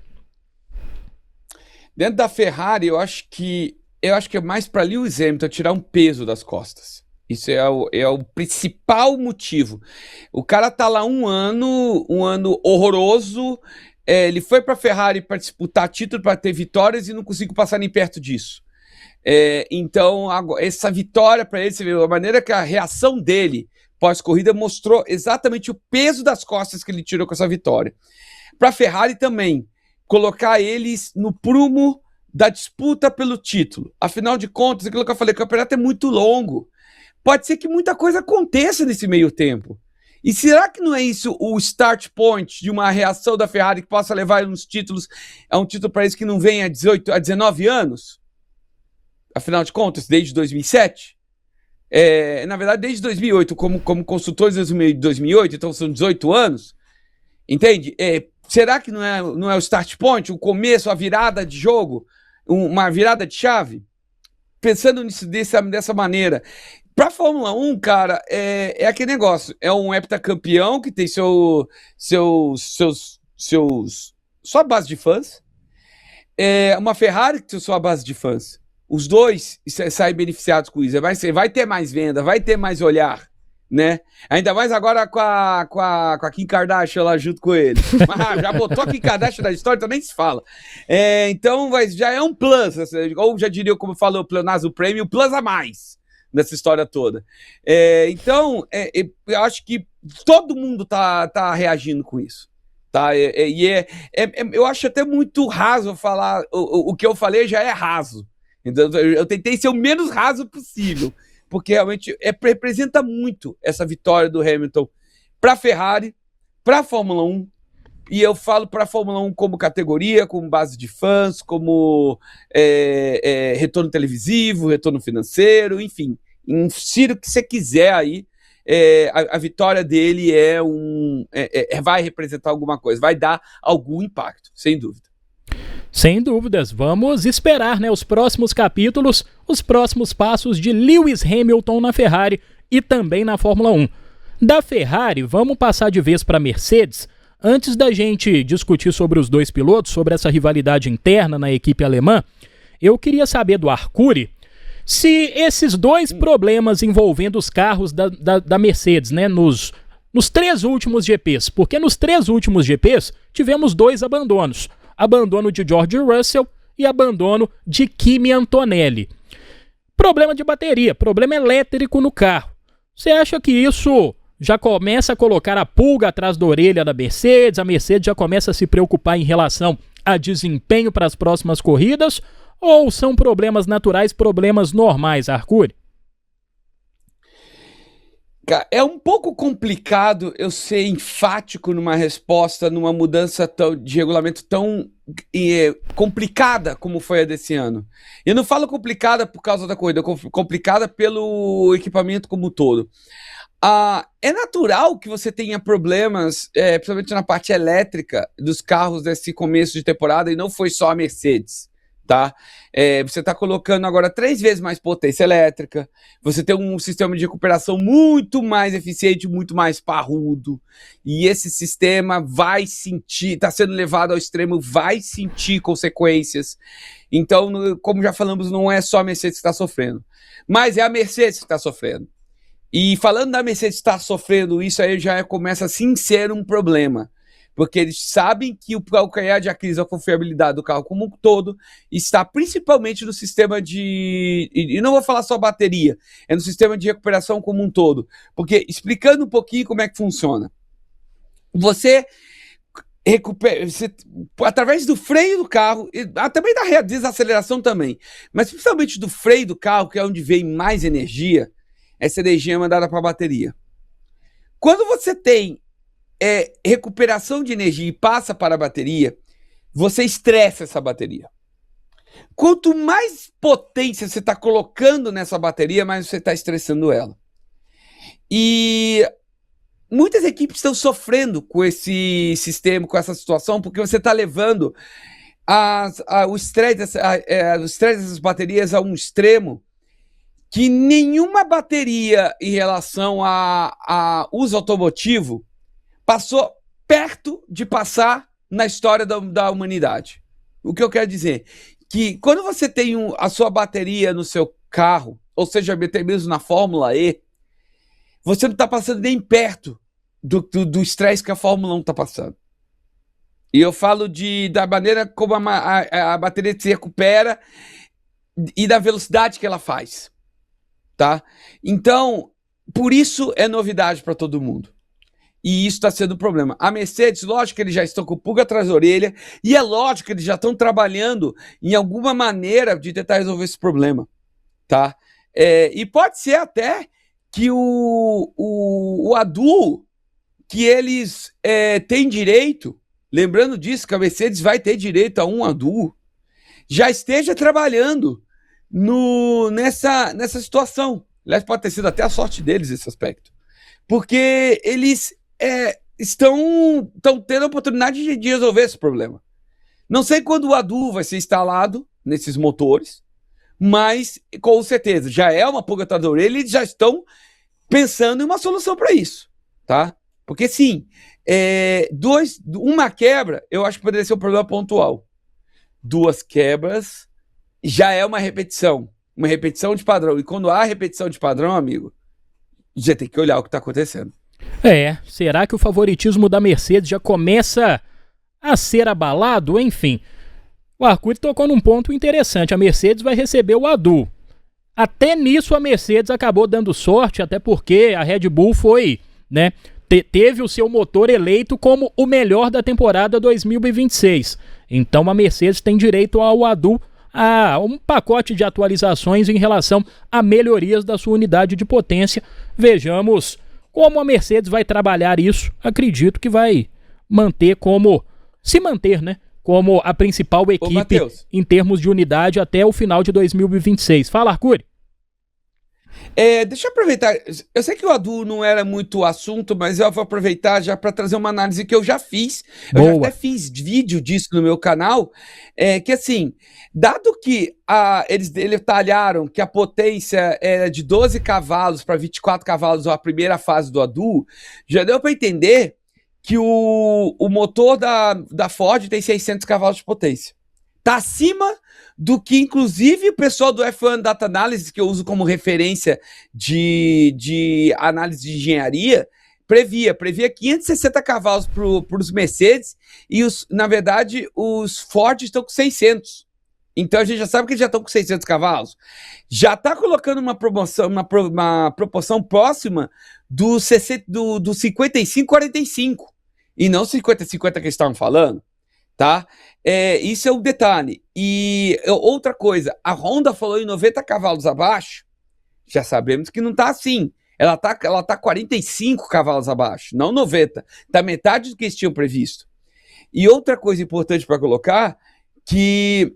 Dentro da Ferrari, eu acho que é mais para Lewis Hamilton tirar um peso das costas. Isso é o principal motivo. O cara tá lá um ano horroroso. Ele foi para a Ferrari para disputar título, para ter vitórias e não conseguiu passar nem perto disso. Então, essa vitória para ele, você vê a maneira que a reação dele pós-corrida mostrou exatamente o peso das costas que ele tirou com essa vitória. Para a Ferrari também, colocar eles no prumo da disputa pelo título. Afinal de contas, aquilo que eu falei, o campeonato é muito longo. Pode ser que muita coisa aconteça nesse meio tempo. E será que não é isso o start point de uma reação da Ferrari que possa levar uns títulos, a um título para eles que não vem há 18, a 19 anos? Afinal de contas, desde 2007? Na verdade, desde 2008, como consultores de 2008, então são 18 anos. Entende? Será que não é o start point, o começo, a virada de jogo, uma virada de chave? Pensando nisso dessa maneira. Para a Fórmula 1, cara, é aquele negócio. É um heptacampeão que tem sua base de fãs. É uma Ferrari que tem sua base de fãs. Os dois saem beneficiados com isso. Vai ter mais venda, vai ter mais olhar, né? Ainda mais agora com a Kim Kardashian lá junto com ele. Já botou a Kim Kardashian na história, então nem se fala. Então já é um plus, ou já diria, como falou o Pleonasmo Premium, plus a mais nessa história toda. Então, eu acho que todo mundo tá reagindo com isso. Tá? Eu acho até muito raso falar, o que eu falei já é raso. Então, eu tentei ser o menos raso possível, porque realmente representa muito essa vitória do Hamilton para a Ferrari, para a Fórmula 1, e eu falo para a Fórmula 1 como categoria, como base de fãs, como retorno televisivo, retorno financeiro, enfim, insira o que você quiser aí, a vitória dele vai representar alguma coisa, vai dar algum impacto, sem dúvida. Sem dúvidas, vamos esperar, né, os próximos capítulos, os próximos passos de Lewis Hamilton na Ferrari e também na Fórmula 1. Da Ferrari, vamos passar de vez para a Mercedes. Antes da gente discutir sobre os dois pilotos, sobre essa rivalidade interna na equipe alemã, eu queria saber do Arcuri se esses dois problemas envolvendo os carros da Mercedes, né, nos 3 últimos GPs, porque nos 3 últimos GPs tivemos 2 abandonos. Abandono de George Russell e abandono de Kimi Antonelli. Problema de bateria, problema elétrico no carro. Você acha que isso já começa a colocar a pulga atrás da orelha da Mercedes? A Mercedes já começa a se preocupar em relação a desempenho para as próximas corridas? Ou são problemas naturais, problemas normais, Arcuri? É um pouco complicado eu ser enfático numa resposta, numa mudança de regulamento tão complicada como foi a desse ano. Eu não falo complicada por causa da corrida, complicada pelo equipamento como um todo. É natural que você tenha problemas, principalmente na parte elétrica dos carros desse começo de temporada, e não foi só a Mercedes. tá? Você está colocando agora 3 vezes mais potência elétrica, você tem um sistema de recuperação muito mais eficiente, muito mais parrudo, e esse sistema vai sentir, está sendo levado ao extremo, vai sentir consequências. Então, como já falamos, não é só a Mercedes que está sofrendo, mas é a Mercedes que está sofrendo. E falando da Mercedes estar sofrendo isso, aí já começa a sim ser um problema. Porque eles sabem que o calcanhar de Aquiles, a confiabilidade do carro como um todo, está principalmente no sistema de... E não vou falar só bateria, é no sistema de recuperação como um todo. Porque, explicando um pouquinho como é que funciona. Você recupera... através do freio do carro, também da desaceleração também, mas principalmente do freio do carro, que é onde vem mais energia, essa energia é mandada para a bateria. Quando você tem recuperação de energia e passa para a bateria, você estressa essa bateria. Quanto mais potência você está colocando nessa bateria, mais você está estressando ela. E muitas equipes estão sofrendo com esse sistema, com essa situação, porque você está levando o estresse dessas baterias a um extremo que nenhuma bateria em relação a uso automotivo passou perto de passar na história da humanidade. O que eu quero dizer? Que quando você tem a sua bateria no seu carro, ou seja, até mesmo na Fórmula E, você não está passando nem perto do estresse que a Fórmula 1 está passando. E eu falo da maneira como a bateria se recupera e da velocidade que ela faz. Tá? Então, por isso é novidade para todo mundo. E isso está sendo um problema. A Mercedes, lógico que eles já estão com pulga atrás da orelha, e é lógico que eles já estão trabalhando em alguma maneira de tentar resolver esse problema. Tá? E pode ser até que o ADU, que eles têm direito, lembrando disso, que a Mercedes vai ter direito a um ADU, já esteja trabalhando nessa situação. Aliás, pode ter sido até a sorte deles esse aspecto. Porque eles estão tendo a oportunidade de resolver esse problema. Não sei quando o ADU vai ser instalado nesses motores, mas com certeza já é uma pulga atrás da orelha e eles já estão pensando em uma solução para isso. Tá? Porque sim, uma quebra eu acho que poderia ser um problema pontual. 2 quebras já é uma repetição de padrão. E quando há repetição de padrão, amigo, já tem que olhar o que está acontecendo. Será que o favoritismo da Mercedes já começa a ser abalado? Enfim, o Arcuri tocou num ponto interessante. A Mercedes vai receber o ADU. Até nisso a Mercedes acabou dando sorte, até porque a Red Bull foi, né, teve o seu motor eleito como o melhor da temporada 2026. Então a Mercedes tem direito ao ADU, a um pacote de atualizações em relação a melhorias da sua unidade de potência. Vejamos como a Mercedes vai trabalhar isso. Acredito que vai se manter, né, como a principal equipe em termos de unidade até o final de 2026. Fala, Arcuri. Deixa eu aproveitar, eu sei que o ADU não era muito assunto, mas eu vou aproveitar já para trazer uma análise que eu já fiz. Eu já até fiz vídeo disso no meu canal, que assim, dado que eles detalharam que a potência era de 12 cavalos para 24 cavalos a primeira fase do ADU, já deu para entender que o motor da Ford tem 600 cavalos de potência. Está acima do que, inclusive, o pessoal do F1 Data Analysis, que eu uso como referência de análise de engenharia, previa 560 cavalos para os Mercedes e, na verdade, os Ford estão com 600. Então, a gente já sabe que eles já estão com 600 cavalos. Já está colocando uma proporção próxima do 55-45 e não 50-50 que eles estavam falando. Tá? Isso é um detalhe. E outra coisa, a Honda falou em 90 cavalos abaixo, já sabemos que não tá assim. Ela tá 45 cavalos abaixo, não 90. Tá metade do que eles tinham previsto. E outra coisa importante para colocar, que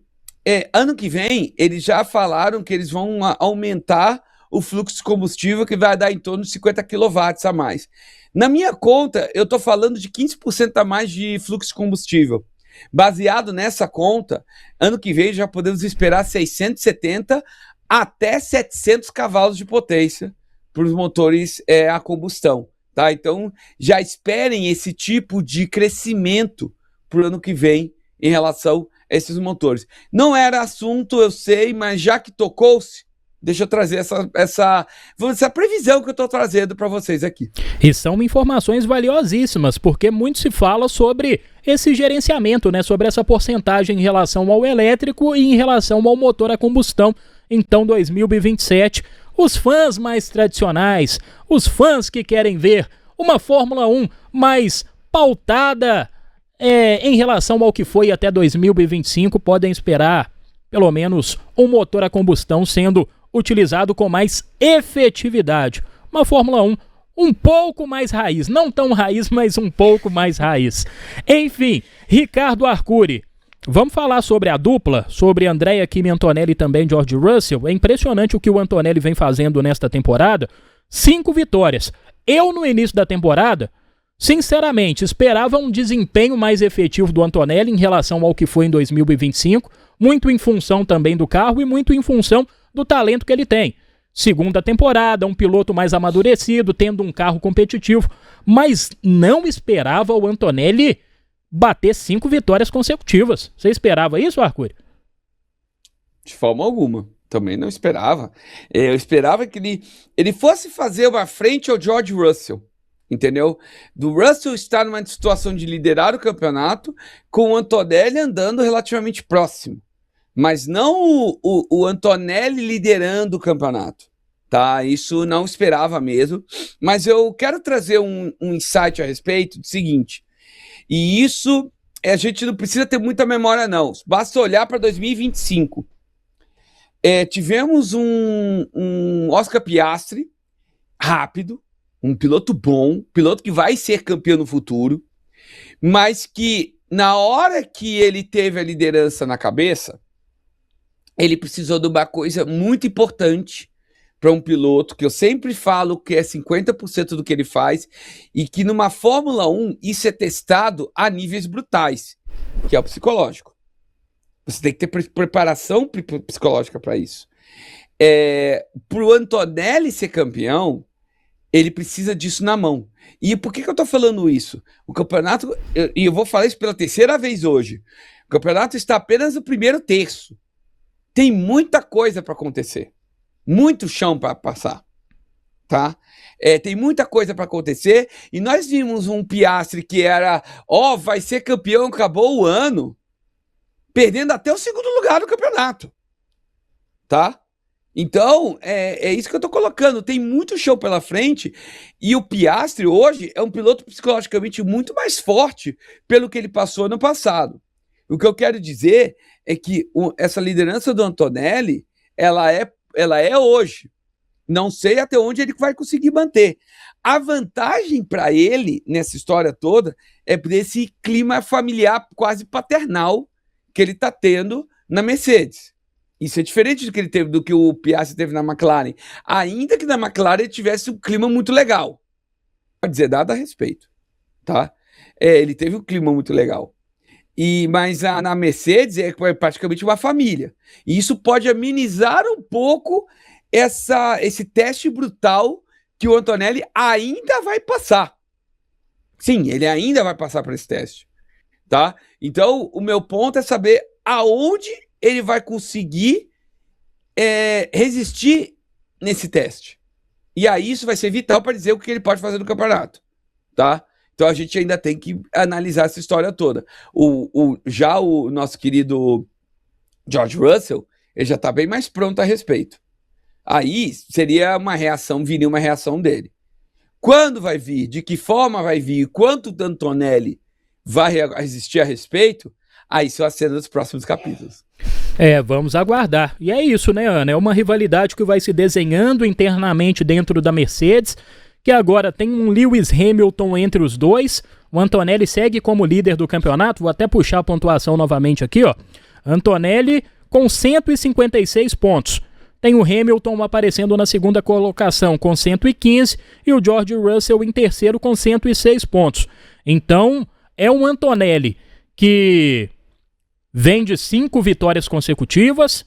ano que vem, eles já falaram que eles vão aumentar o fluxo de combustível, que vai dar em torno de 50 kW a mais. Na minha conta, eu tô falando de 15% a mais de fluxo de combustível. Baseado nessa conta, ano que vem já podemos esperar 670 até 700 cavalos de potência para os motores a combustão, tá? Então, já esperem esse tipo de crescimento para o ano que vem em relação a esses motores. Não era assunto, eu sei, mas já que tocou-se, deixa eu trazer essa previsão que eu estou trazendo para vocês aqui. E são informações valiosíssimas, porque muito se fala sobre esse gerenciamento, né? Sobre essa porcentagem em relação ao elétrico e em relação ao motor a combustão. Então, 2027, os fãs mais tradicionais, os fãs que querem ver uma Fórmula 1 mais pautada em relação ao que foi até 2025, podem esperar pelo menos um motor a combustão sendo utilizado com mais efetividade. Uma Fórmula 1 um pouco mais raiz, não tão raiz, mas um pouco mais raiz. Enfim, Ricardo Arcuri, vamos falar sobre a dupla, sobre Andrea Kimi Antonelli e também George Russell. É impressionante o que o Antonelli vem fazendo nesta temporada. 5 vitórias. Eu, no início da temporada, sinceramente, esperava um desempenho mais efetivo do Antonelli em relação ao que foi em 2025, muito em função também do carro e muito em função do talento que ele tem. Segunda temporada, um piloto mais amadurecido, tendo um carro competitivo, mas não esperava o Antonelli bater 5 vitórias consecutivas. Você esperava isso, Arcuri? De forma alguma. Também não esperava. Eu esperava que ele fosse fazer uma frente ao George Russell, entendeu? Do Russell estar numa situação de liderar o campeonato, com o Antonelli andando relativamente próximo. Mas não o Antonelli liderando o campeonato, tá? Isso não esperava mesmo. Mas eu quero trazer um insight a respeito do seguinte. E isso, a gente não precisa ter muita memória, não. Basta olhar para 2025. Tivemos um Oscar Piastri rápido, um piloto bom, piloto que vai ser campeão no futuro, mas que na hora que ele teve a liderança na cabeça, ele precisou de uma coisa muito importante para um piloto, que eu sempre falo que é 50% do que ele faz, e que numa Fórmula 1 isso é testado a níveis brutais, que é o psicológico. Você tem que ter preparação psicológica para isso. Para o Antonelli ser campeão, ele precisa disso na mão. E por que eu estou falando isso? O campeonato, e eu vou falar isso pela terceira vez hoje, o campeonato está apenas no primeiro terço. Tem muita coisa para acontecer. Muito chão para passar. Tá? Tem muita coisa para acontecer. E nós vimos um Piastri que era, vai ser campeão, acabou o ano, perdendo até o segundo lugar no campeonato. Tá? Então, é isso que eu tô colocando. Tem muito chão pela frente. E o Piastri hoje é um piloto psicologicamente muito mais forte pelo que ele passou no passado. O que eu quero dizer é que essa liderança do Antonelli, ela é hoje. Não sei até onde ele vai conseguir manter. A vantagem para ele, nessa história toda, é desse clima familiar quase paternal que ele está tendo na Mercedes. Isso é diferente do que o Piastri teve na McLaren. Ainda que na McLaren ele tivesse um clima muito legal. Pode dizer, nada a respeito. Tá? Ele teve um clima muito legal. Mas na Mercedes é praticamente uma família. E isso pode amenizar um pouco esse teste brutal que o Antonelli ainda vai passar. Sim, ele ainda vai passar por esse teste. Tá? Então, o meu ponto é saber aonde ele vai conseguir resistir nesse teste. E aí isso vai ser vital para dizer o que ele pode fazer no campeonato. Tá? Então a gente ainda tem que analisar essa história toda. Já o nosso querido George Russell, ele já está bem mais pronto a respeito. Aí viria uma reação dele. Quando vai vir, de que forma vai vir, quanto o Antonelli vai resistir a respeito, aí são as cenas dos próximos capítulos. Vamos aguardar. E é isso, né, Ana? É uma rivalidade que vai se desenhando internamente dentro da Mercedes, que agora tem um Lewis Hamilton entre os dois. O Antonelli segue como líder do campeonato. Vou até puxar a pontuação novamente aqui, ó. Antonelli com 156 pontos. Tem o Hamilton aparecendo na segunda colocação com 115 e o George Russell em terceiro com 106 pontos. Então, é um Antonelli que vem de 5 vitórias consecutivas,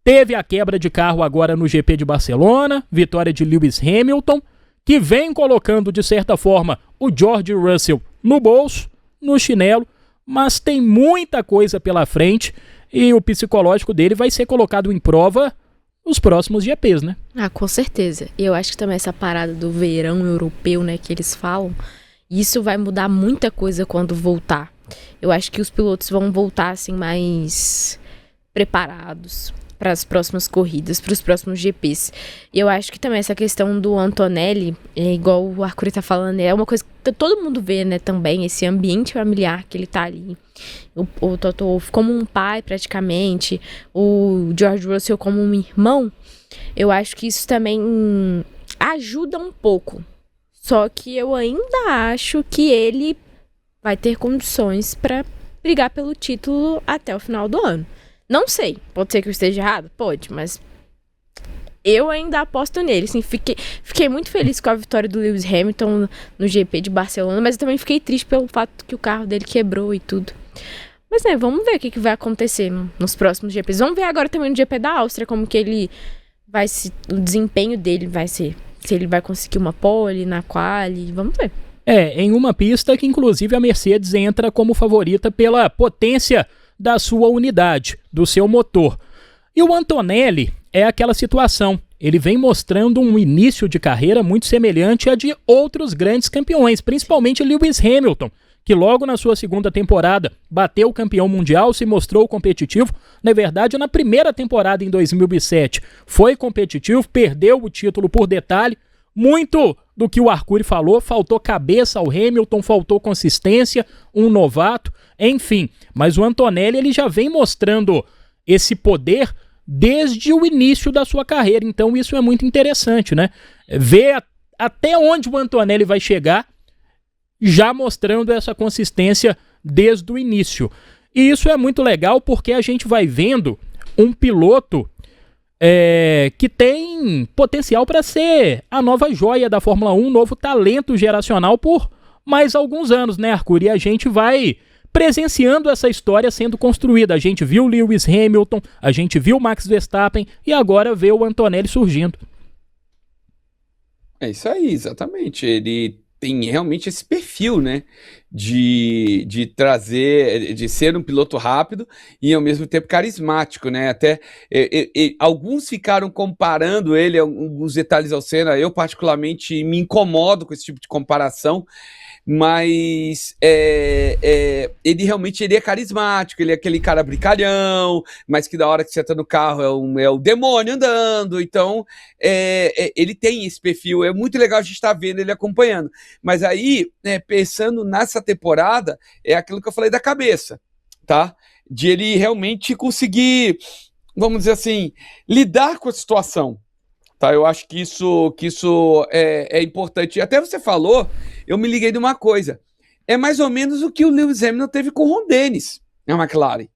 teve a quebra de carro agora no GP de Barcelona, vitória de Lewis Hamilton, que vem colocando, de certa forma, o George Russell no bolso, no chinelo, mas tem muita coisa pela frente e o psicológico dele vai ser colocado em prova nos próximos GPs, né? Ah, com certeza. E eu acho que também essa parada do verão europeu, né, que eles falam, isso vai mudar muita coisa quando voltar. Eu acho que os pilotos vão voltar, assim, mais preparados para as próximas corridas, para os próximos GPs. E eu acho que também essa questão do Antonelli, igual o Arcuri tá falando, é uma coisa que todo mundo vê, né, também, esse ambiente familiar que ele tá ali. O Toto Wolff como um pai, praticamente, o George Russell como um irmão, eu acho que isso também ajuda um pouco. Só que eu ainda acho que ele vai ter condições para brigar pelo título até o final do ano. Não sei, pode ser que eu esteja errado? Pode, mas eu ainda aposto nele. Assim, fiquei muito feliz com a vitória do Lewis Hamilton no GP de Barcelona, mas eu também fiquei triste pelo fato que o carro dele quebrou e tudo. Mas vamos ver o que vai acontecer nos próximos GPs. Vamos ver agora também no GP da Áustria como que ele vai o desempenho dele vai ser. Se ele vai conseguir uma pole na quali, vamos ver. Em uma pista que inclusive a Mercedes entra como favorita pela potência da sua unidade, do seu motor. E o Antonelli é aquela situação. Ele vem mostrando um início de carreira muito semelhante a de outros grandes campeões, principalmente Lewis Hamilton, que logo na sua segunda temporada bateu o campeão mundial, se mostrou competitivo. Na verdade, na primeira temporada em 2007 foi competitivo, perdeu o título por detalhe. Muito do que o Arcuri falou, faltou cabeça ao Hamilton, faltou consistência, um novato, enfim. Mas o Antonelli ele já vem mostrando esse poder desde o início da sua carreira, então isso é muito interessante, né? Ver até onde o Antonelli vai chegar, já mostrando essa consistência desde o início. E isso é muito legal porque a gente vai vendo um piloto que tem potencial para ser a nova joia da Fórmula 1, novo talento geracional por mais alguns anos, né, Arcuri? E a gente vai presenciando essa história sendo construída. A gente viu Lewis Hamilton, a gente viu Max Verstappen e agora vê o Antonelli surgindo. É isso aí, exatamente. Ele tem realmente esse perfil, né, de trazer, de ser um piloto rápido e ao mesmo tempo carismático, né, até alguns ficaram comparando ele a alguns detalhes ao Senna. Eu particularmente me incomodo com esse tipo de comparação, mas ele realmente é carismático, ele é aquele cara brincalhão, mas que da hora que você tá no carro é o demônio andando. Então ele tem esse perfil, é muito legal a gente estar vendo ele acompanhando. Mas aí, pensando nessa temporada, é aquilo que eu falei da cabeça, tá? De ele realmente conseguir, vamos dizer assim, lidar com a situação. Tá, eu acho que isso é importante. Até você falou, eu me liguei de uma coisa. É mais ou menos o que o Lewis Hamilton teve com o Ron Dennis na McLaren,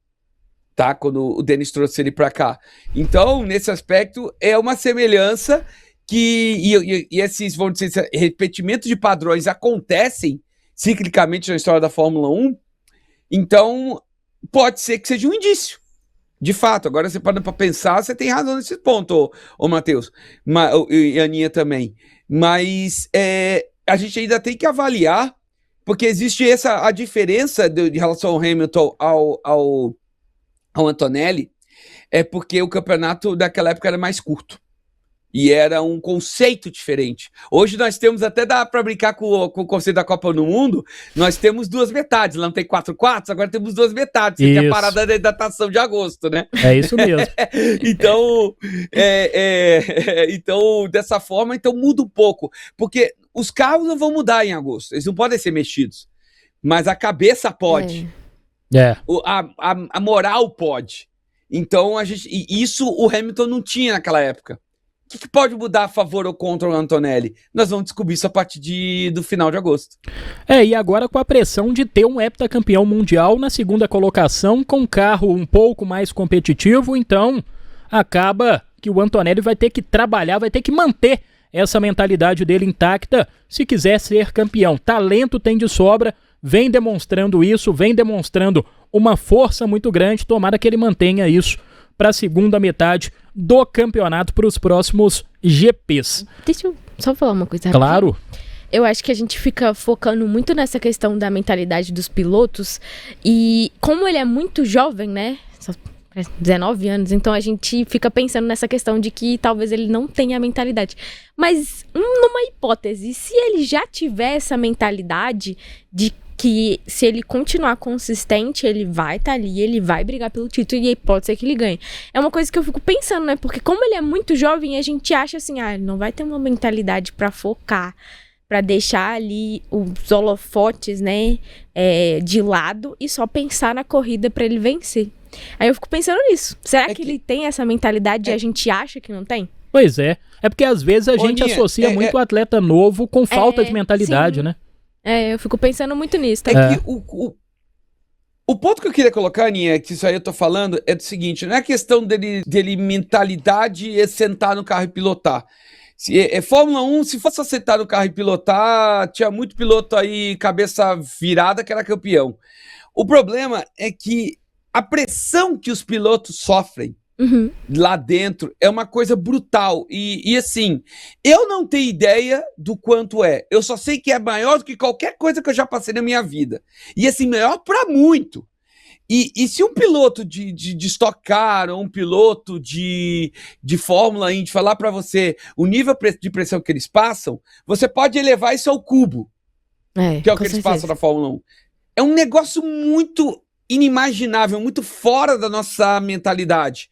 tá? Quando o Dennis trouxe ele para cá. Então, nesse aspecto, é uma semelhança e esses, vamos dizer, repetimentos de padrões acontecem ciclicamente na história da Fórmula 1. Então, pode ser que seja um indício. De fato, agora você pode pensar, você tem razão nesse ponto, ô Matheus, e a Aninha também. Mas a gente ainda tem que avaliar, porque existe a diferença de relação ao Hamilton ao Antonelli, é porque o campeonato daquela época era mais curto. E era um conceito diferente. Hoje nós temos, até dá para brincar com o conceito da Copa do Mundo, nós temos duas metades. Lá não tem 4 quartos, agora temos duas metades. Tem a parada da datação de agosto, né? É isso mesmo. Então, dessa forma, muda um pouco. Porque os carros não vão mudar em agosto. Eles não podem ser mexidos. Mas a cabeça pode. A moral pode. Então, isso o Hamilton não tinha naquela época. O que pode mudar a favor ou contra o Antonelli? Nós vamos descobrir isso a partir do final de agosto. E agora com a pressão de ter um heptacampeão mundial na segunda colocação, com um carro um pouco mais competitivo, então acaba que o Antonelli vai ter que trabalhar, vai ter que manter essa mentalidade dele intacta se quiser ser campeão. Talento tem de sobra, vem demonstrando isso, vem demonstrando uma força muito grande. Tomara que ele mantenha isso para a segunda metade do campeonato, para os próximos GPs. Deixa eu só falar uma coisa. Claro. Eu acho que a gente fica focando muito nessa questão da mentalidade dos pilotos. E como ele é muito jovem, né? Só 19 anos, então a gente fica pensando nessa questão de que talvez ele não tenha a mentalidade. Mas, numa hipótese, se ele já tiver essa mentalidade de que se ele continuar consistente, ele vai estar ali, ele vai brigar pelo título e aí pode ser que ele ganhe. É uma coisa que eu fico pensando, né? Porque como ele é muito jovem, a gente acha assim, ele não vai ter uma mentalidade pra focar, pra deixar ali os holofotes, né, de lado e só pensar na corrida pra ele vencer. Aí eu fico pensando nisso. Será que ele tem essa mentalidade e a gente acha que não tem? Pois é. É porque às vezes a gente associa muito o atleta novo com falta de mentalidade, sim. né? Eu fico pensando muito nisso. Que o ponto que eu queria colocar, Aninha, que isso aí eu tô falando, é do seguinte, não é questão dele mentalidade e sentar no carro e pilotar. Fórmula 1, se fosse sentar no carro e pilotar, tinha muito piloto aí, cabeça virada, que era campeão. O problema é que a pressão que os pilotos sofrem lá dentro é uma coisa brutal. E assim, eu não tenho ideia do quanto é. Eu só sei que é maior do que qualquer coisa que eu já passei na minha vida. E assim, maior pra muito. E se um piloto de Stock Car ou um piloto de Fórmula Indy falar pra você o nível de pressão que eles passam, você pode elevar isso ao cubo. Que é o que eles passam na Fórmula 1. É um negócio muito inimaginável, muito fora da nossa mentalidade.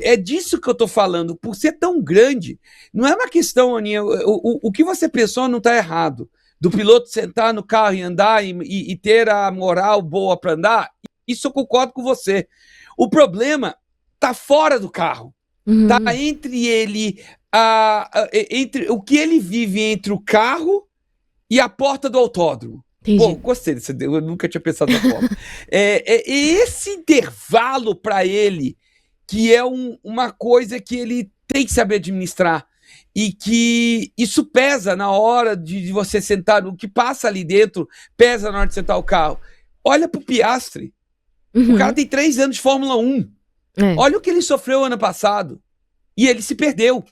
É disso que eu tô falando. Por ser tão grande, não é uma questão, Aninha, o que você pensou não tá errado. Do piloto sentar no carro e andar e ter a moral boa para andar, isso eu concordo com você. O problema tá fora do carro. Tá entre ele, entre o que ele vive entre o carro e a porta do autódromo. Pô, gostei desse, eu nunca tinha pensado dessa forma. Esse intervalo para ele, que é uma coisa que ele tem que saber administrar, e que isso pesa na hora de você sentar, o que passa ali dentro, pesa na hora de sentar o carro. Olha pro Piastri, o cara tem 3 anos de Fórmula 1, olha o que ele sofreu ano passado, e ele se perdeu,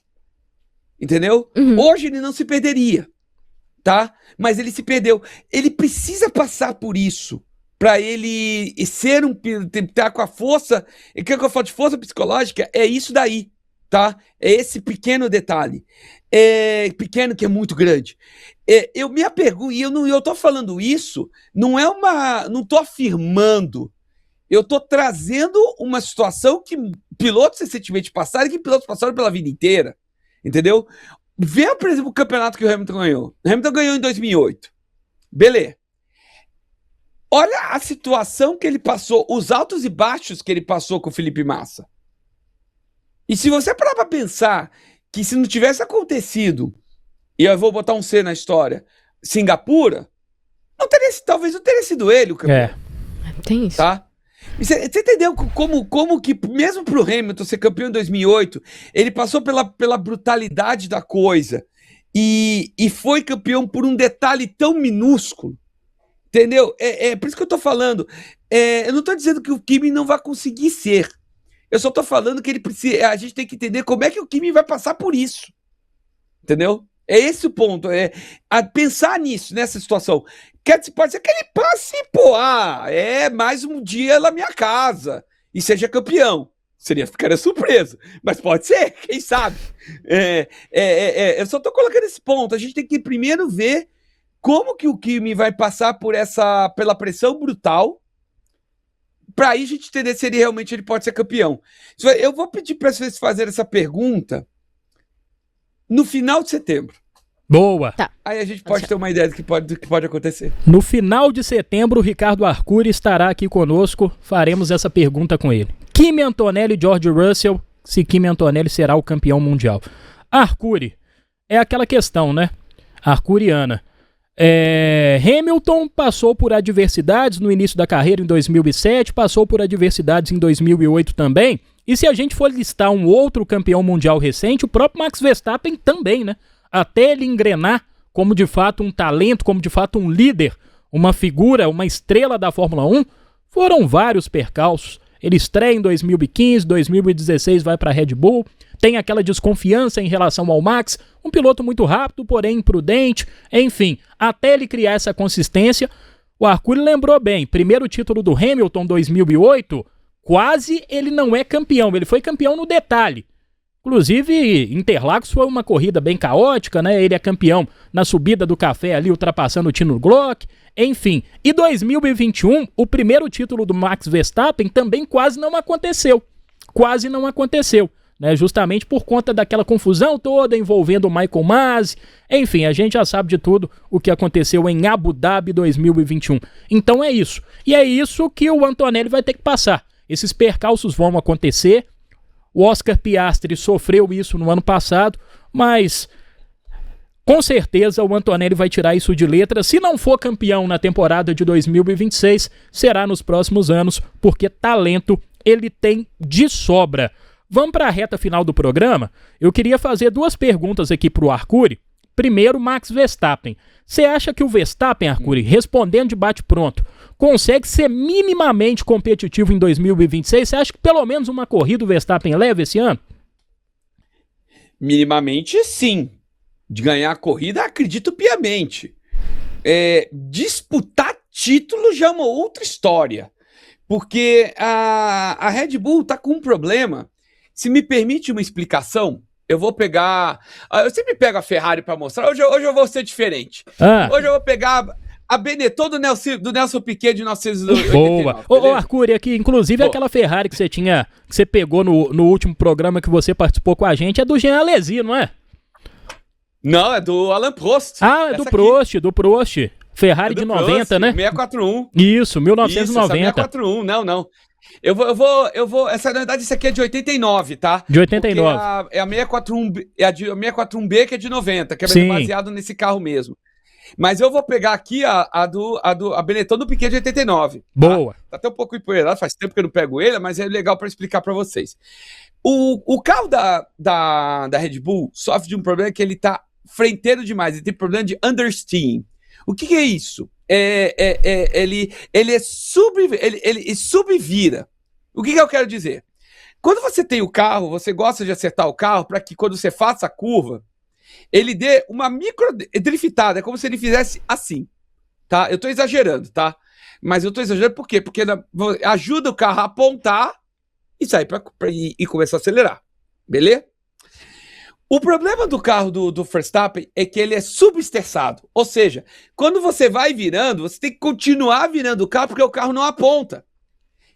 entendeu? Hoje ele não se perderia. Tá? Mas ele se perdeu. Ele precisa passar por isso para ele ser estar com a força. E que eu falo de força psicológica é isso daí, tá? É esse pequeno detalhe, pequeno que é muito grande. Minha pergunta, e eu tô falando isso, não tô afirmando. Eu tô trazendo uma situação que pilotos recentemente passaram e que pilotos passaram pela vida inteira, entendeu? Vê, por exemplo, o campeonato que o Hamilton ganhou. O Hamilton ganhou em 2008. Beleza. Olha a situação que ele passou, os altos e baixos que ele passou com o Felipe Massa. E se você parar pra pensar que se não tivesse acontecido, e eu vou botar um C na história, Singapura, talvez não teria sido ele o campeão. Tem isso. Tá? Você entendeu como que, mesmo pro Hamilton ser campeão em 2008, ele passou pela brutalidade da coisa e foi campeão por um detalhe tão minúsculo, entendeu? Por isso que eu tô falando, eu não tô dizendo que o Kimi não vai conseguir ser, eu só tô falando que ele precisa, a gente tem que entender como é que o Kimi vai passar por isso, entendeu? É esse o ponto, a pensar nisso, nessa situação. Pode ser que ele passe, mais um dia na minha casa e seja campeão. Ficaria surpreso, mas pode ser, quem sabe? Eu só tô colocando esse ponto. A gente tem que primeiro ver como que o Kimi vai passar pela pressão brutal, para aí a gente entender se ele realmente pode ser campeão. Eu vou pedir para vocês fazerem essa pergunta no final de setembro. Boa! Tá. Aí a gente pode ter uma ideia do que pode acontecer. No final de setembro, o Ricardo Arcuri estará aqui conosco. Faremos essa pergunta com ele. Kimi Antonelli e George Russell, se Kimi Antonelli será o campeão mundial. Arcuri, é aquela questão, né? Arcuriana. Hamilton passou por adversidades no início da carreira em 2007, passou por adversidades em 2008 também. E se a gente for listar um outro campeão mundial recente, o próprio Max Verstappen também, né? Até ele engrenar como de fato um talento, como de fato um líder, uma figura, uma estrela da Fórmula 1, foram vários percalços. Ele estreia em 2015, 2016 vai para a Red Bull, tem aquela desconfiança em relação ao Max, um piloto muito rápido, porém imprudente, enfim, até ele criar essa consistência. O Arcuri lembrou bem, primeiro título do Hamilton 2008, quase ele não é campeão, ele foi campeão no detalhe. Inclusive, Interlagos foi uma corrida bem caótica, né? Ele é campeão na subida do café ali, ultrapassando o Timo Glock, enfim. E 2021, o primeiro título do Max Verstappen também quase não aconteceu. Quase não aconteceu, né? Justamente por conta daquela confusão toda envolvendo o Michael Masi. Enfim, a gente já sabe de tudo o que aconteceu em Abu Dhabi 2021. Então é isso. E é isso que o Antonelli vai ter que passar. Esses percalços vão acontecer. O Oscar Piastri sofreu isso no ano passado, mas com certeza o Antonelli vai tirar isso de letra. Se não for campeão na temporada de 2026, será nos próximos anos, porque talento ele tem de sobra. Vamos para a reta final do programa? Eu queria fazer duas perguntas aqui para o Arcuri. Primeiro, Max Verstappen. Você acha que o Verstappen, Arcuri, respondendo de bate-pronto, consegue ser minimamente competitivo em 2026? Você acha que pelo menos uma corrida o Verstappen leva esse ano? Minimamente, sim. De ganhar a corrida, acredito piamente. Disputar título já é uma outra história. Porque a Red Bull tá com um problema. Se me permite uma explicação, eu vou pegar... Eu sempre pego a Ferrari para mostrar. Hoje eu vou ser diferente. Hoje eu vou pegar a Benetton do Nelson Piquet de 1989. Boa. Ô, Arcuri, aqui, inclusive aquela Ferrari que você pegou no último programa que você participou com a gente, é do Jean Alesi, não é? Não, é do Alain Prost. Ah, é do Prost. Ferrari de 90, Prost, né? 641. Isso, 1990. Isso, 641, não. Eu vou. Na verdade, isso aqui é de 89, tá? De 89. Porque a 641B, a 641B que é de 90, que é baseado nesse carro mesmo. Mas eu vou pegar aqui a Benetton do Piquet de 89. Boa. Tá até um pouco empoeirado, faz tempo que eu não pego ele, mas é legal para explicar para vocês. O carro da Red Bull sofre de um problema que ele tá frenteiro demais, ele tem problema de understeering. O que é isso? Ele subvira. O que eu quero dizer? Quando você tem o carro, você gosta de acertar o carro para que quando você faça a curva, ele dê uma micro driftada, é como se ele fizesse assim, tá? Eu tô exagerando, tá? Mas eu tô exagerando por quê? Porque ajuda o carro a apontar e sair e começar a acelerar, beleza? O problema do carro do Verstappen é que ele é subestressado, ou seja, quando você vai virando, você tem que continuar virando o carro porque o carro não aponta.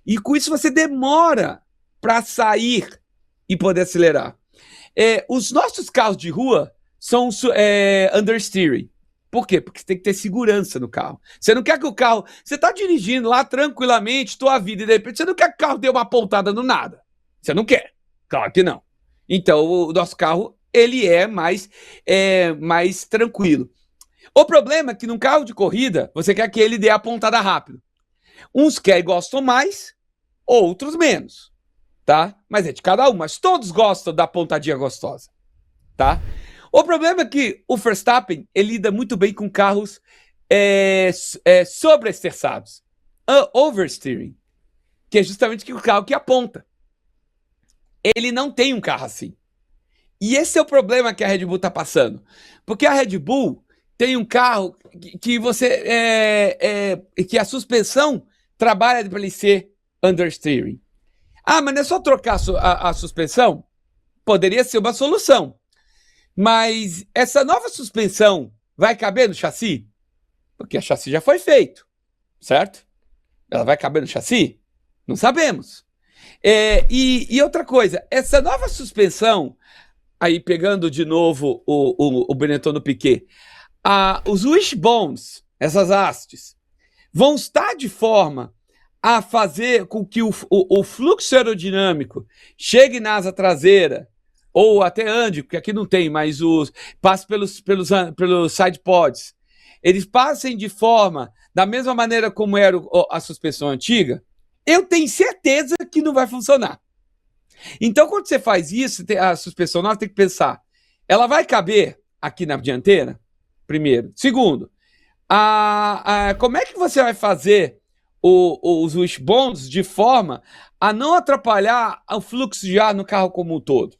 E com isso você demora para sair e poder acelerar. Os nossos carros de rua são understeering. Por quê? Porque você tem que ter segurança no carro. Você não quer que o carro... Você tá dirigindo lá tranquilamente, tua vida, e de repente você não quer que o carro dê uma pontada no nada. Você não quer. Claro que não. Então, o nosso carro, ele é mais tranquilo. O problema é que num carro de corrida, você quer que ele dê a pontada rápido. Uns gostam mais, outros menos. Tá? Mas é de cada um. Mas todos gostam da pontadinha gostosa. Tá? O problema é que o Verstappen, ele lida muito bem com carros sobreestressados. Oversteering. Que é justamente o carro que aponta. Ele não tem um carro assim. E esse é o problema que a Red Bull está passando. Porque a Red Bull tem um carro que que a suspensão trabalha para ele ser understeering. Ah, mas não é só trocar a suspensão? Poderia ser uma solução. Mas essa nova suspensão vai caber no chassi? Porque a chassi já foi feito, certo? Ela vai caber no chassi? Não sabemos. E outra coisa, essa nova suspensão, aí pegando de novo o Benetton no Piquet, os wishbones, essas hastes, vão estar de forma a fazer com que o fluxo aerodinâmico chegue na asa traseira, ou até ande, porque aqui não tem, mas passe pelos side pods, eles passem de forma, da mesma maneira como era a suspensão antiga, eu tenho certeza que não vai funcionar. Então, quando você faz isso, a suspensão nova tem que pensar, ela vai caber aqui na dianteira? Primeiro. Segundo, Como é que você vai fazer os wishbones de forma a não atrapalhar o fluxo de ar no carro como um todo?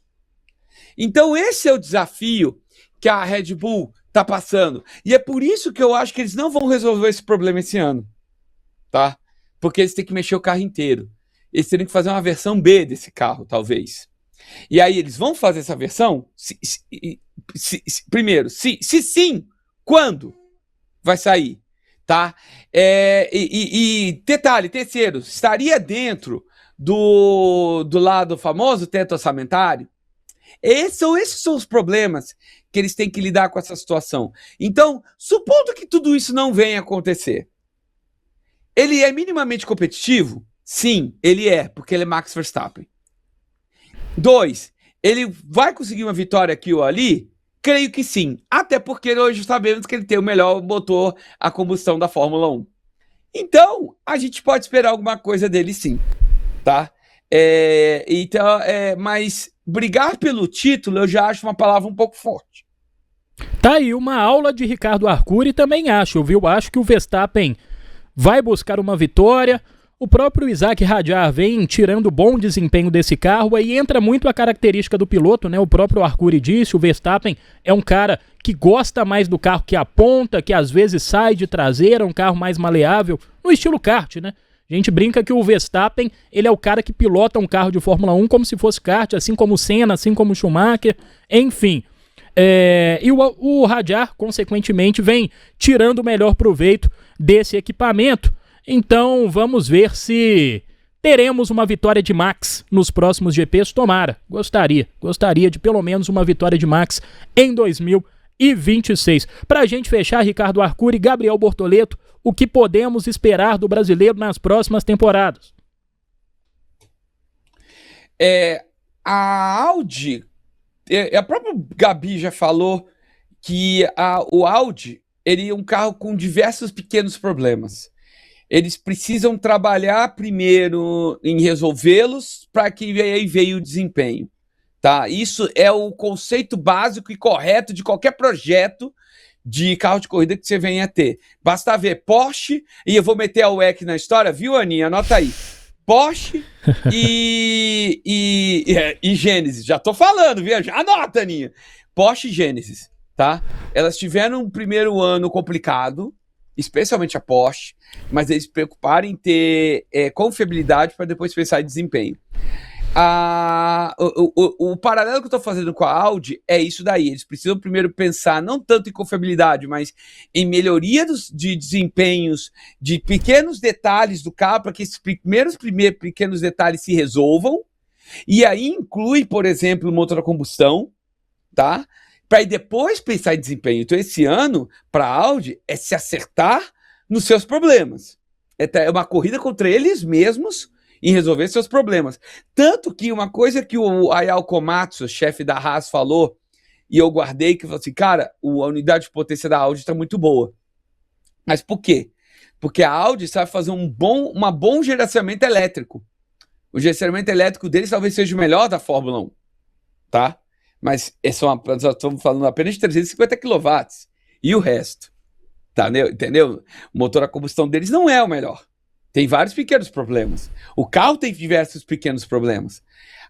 Então esse é o desafio que a Red Bull está passando. E é por isso que eu acho que eles não vão resolver esse problema esse ano, tá? Porque eles têm que mexer o carro inteiro. Eles teriam que fazer uma versão B desse carro, talvez. E aí eles vão fazer essa versão? Primeiro, se sim, quando vai sair, tá? Detalhe, terceiro, estaria dentro do lado famoso teto orçamentário? Esses são os problemas que eles têm que lidar com essa situação. Então, supondo que tudo isso não venha acontecer, ele é minimamente competitivo? Sim, ele é, porque ele é Max Verstappen. 2, ele vai conseguir uma vitória aqui ou ali? Creio que sim, até porque hoje sabemos que ele tem o melhor motor a combustão da Fórmula 1. Então, a gente pode esperar alguma coisa dele sim, tá? Mas brigar pelo título eu já acho uma palavra um pouco forte. Tá aí uma aula de Ricardo Arcuri, também acho, viu? Acho que o Verstappen vai buscar uma vitória. O próprio Isaac Hadjar vem tirando bom desempenho desse carro, aí entra muito a característica do piloto, né? O próprio Arcuri disse, o Verstappen é um cara que gosta mais do carro que aponta, que às vezes sai de traseira, um carro mais maleável, no estilo kart, né? A gente brinca que o Verstappen, ele é o cara que pilota um carro de Fórmula 1 como se fosse kart, assim como o Senna, assim como o Schumacher, enfim. E o Hadjar, consequentemente, vem tirando o melhor proveito desse equipamento. Então, vamos ver se teremos uma vitória de Max nos próximos GPs. Tomara, gostaria de pelo menos uma vitória de Max em 2026. Pra gente fechar, Ricardo Arcuri e Gabriel Bortoleto, o que podemos esperar do brasileiro nas próximas temporadas? A Audi, a própria Gabi já falou que o Audi ele é um carro com diversos pequenos problemas. Eles precisam trabalhar primeiro em resolvê-los para que aí veio o desempenho, tá? Isso é o conceito básico e correto de qualquer projeto de carro de corrida que você venha a ter. Basta ver Porsche, e eu vou meter a WEC na história, viu, Aninha? Anota aí. Porsche e Genesis. Já tô falando, viu? Já anota, Aninha. Porsche e Genesis, tá? Elas tiveram um primeiro ano complicado, especialmente a Porsche, mas eles se preocuparam em ter confiabilidade para depois pensar em desempenho. O paralelo que eu estou fazendo com a Audi é isso daí. Eles precisam primeiro pensar não tanto em confiabilidade, mas em melhoria de desempenhos, de pequenos detalhes do carro, para que esses primeiros pequenos detalhes se resolvam. E aí inclui, por exemplo, o motor a combustão, tá? Para depois pensar em desempenho. Então, esse ano, para a Audi, é se acertar nos seus problemas. É uma corrida contra eles mesmos em resolver seus problemas. Tanto que uma coisa que o Ayao Komatsu, chefe da Haas, falou, e eu guardei, que falou assim, cara, a unidade de potência da Audi está muito boa. Mas por quê? Porque a Audi sabe fazer um bom gerenciamento elétrico. O gerenciamento elétrico deles talvez seja o melhor da Fórmula 1, tá? Mas nós estamos falando apenas de 350 kW. E o resto? Tá, entendeu? O motor a combustão deles não é o melhor. Tem vários pequenos problemas. O carro tem diversos pequenos problemas.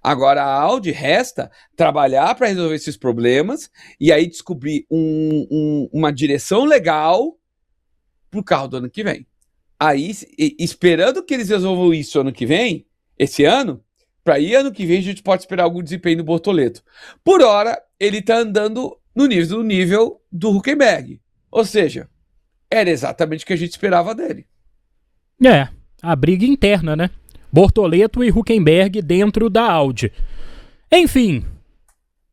Agora, a Audi resta trabalhar para resolver esses problemas e aí descobrir uma direção legal para o carro do ano que vem. Aí, esperando que eles resolvam isso ano que vem, esse ano, para aí ano que vem a gente pode esperar algum desempenho do Bortoleto. Por hora, ele está andando no nível do Hülkenberg. Ou seja, era exatamente o que a gente esperava dele. A briga interna, né? Bortoleto e Hülkenberg dentro da Audi. Enfim,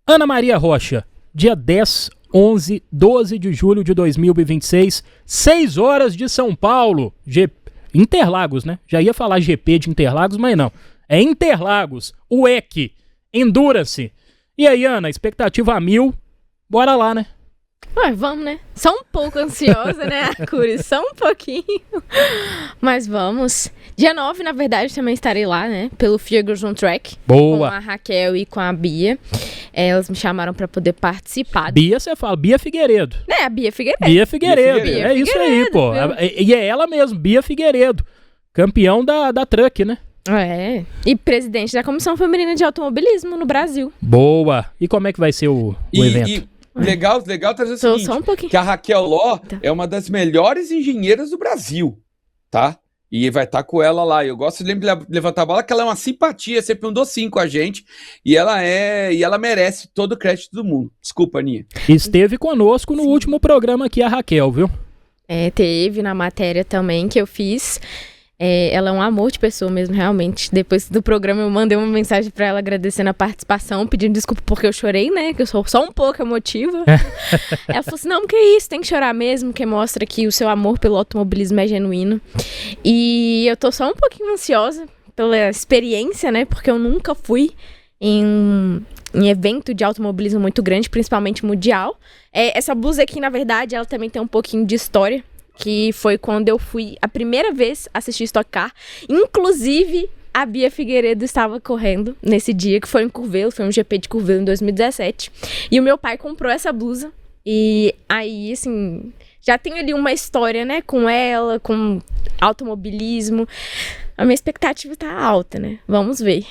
Ana Maria Rocha, dia 10, 11, 12 de julho de 2026, 6 horas de São Paulo, Interlagos, né? Já ia falar GP de Interlagos, mas não. É Interlagos, WEC, Endurance. E aí, Ana, expectativa a 1000, bora lá, né? Vamos, né? Só um pouco ansiosa, né, Arcuri? Só um pouquinho. Mas vamos. Dia 9, na verdade, também estarei lá, né? Pelo Fear Girls on Track. Boa! Com a Raquel e com a Bia. Elas me chamaram pra poder participar. Bia, você fala, Bia Figueiredo. A Bia Figueiredo. Bia Figueiredo, Bia é isso aí, pô. E é ela mesmo, Bia Figueiredo, campeão da Truck, né? E presidente da Comissão Feminina de Automobilismo no Brasil. Boa! E como é que vai ser o evento? E legal trazer o seguinte, só um pouquinho. que a Raquel Ló é uma das melhores engenheiras do Brasil, tá? E vai estar com ela lá. Eu gosto de levantar a bola, que ela é uma simpatia, sempre um docinho com a gente. E ela merece todo o crédito do mundo. Desculpa, Aninha. Esteve conosco no último programa aqui, a Raquel, viu? Teve na matéria também que eu fiz. Ela é um amor de pessoa mesmo, realmente. Depois do programa eu mandei uma mensagem pra ela agradecendo a participação, pedindo desculpa porque eu chorei, né? Que eu sou só um pouco emotiva. Ela falou assim, não, que isso, tem que chorar mesmo, que mostra que o seu amor pelo automobilismo é genuíno. E eu tô só um pouquinho ansiosa pela experiência, né? Porque eu nunca fui em evento de automobilismo muito grande, principalmente mundial. Essa blusa aqui, na verdade, ela também tem um pouquinho de história, que foi quando eu fui a primeira vez assistir Stock Car. Inclusive, a Bia Figueiredo estava correndo nesse dia, que foi em Curvelo, foi um GP de Curvelo em 2017. E o meu pai comprou essa blusa. E aí, assim, já tem ali uma história, né, com ela, com automobilismo. A minha expectativa tá alta, né? Vamos ver.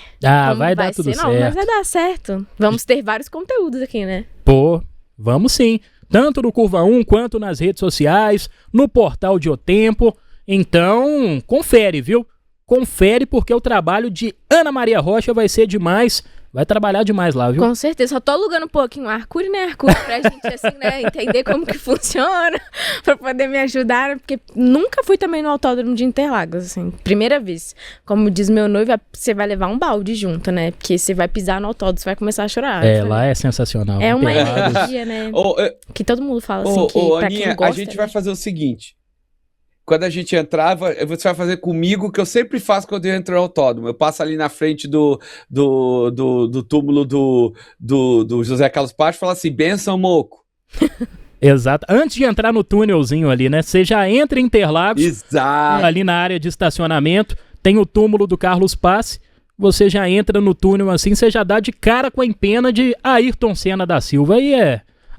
Vai dar tudo certo. Não, mas vai dar certo. Vamos ter vários conteúdos aqui, né? Pô, vamos sim. Tanto no Curva 1 quanto nas redes sociais, no portal de O Tempo. Então, confere, viu? Confere porque o trabalho de Ana Maria Rocha vai ser demais. Vai trabalhar demais lá, viu? Com certeza. Só tô alugando um pouquinho o Arcuri, né? Arcuri pra gente, assim, né? Entender como que funciona, pra poder me ajudar. Porque nunca fui também no Autódromo de Interlagos, assim. Primeira vez. Como diz meu noivo, você vai levar um balde junto, né? Porque você vai pisar no autódromo, você vai começar a chorar. Lá é sensacional. É uma energia, né? Que todo mundo fala, assim, que pra Aninha, quem gosta... a gente vai fazer o seguinte. Quando a gente entrar, você vai fazer comigo o que eu sempre faço quando eu entro no autódromo. Eu passo ali na frente do túmulo do José Carlos Pacho e falo assim, benção, moco. Exato. Antes de entrar no túnelzinho ali, né? Você já entra em Interlagos. Exato. Ali na área de estacionamento, tem o túmulo do Carlos Passe. Você já entra no túnel assim, você já dá de cara com a empena de Ayrton Senna da Silva.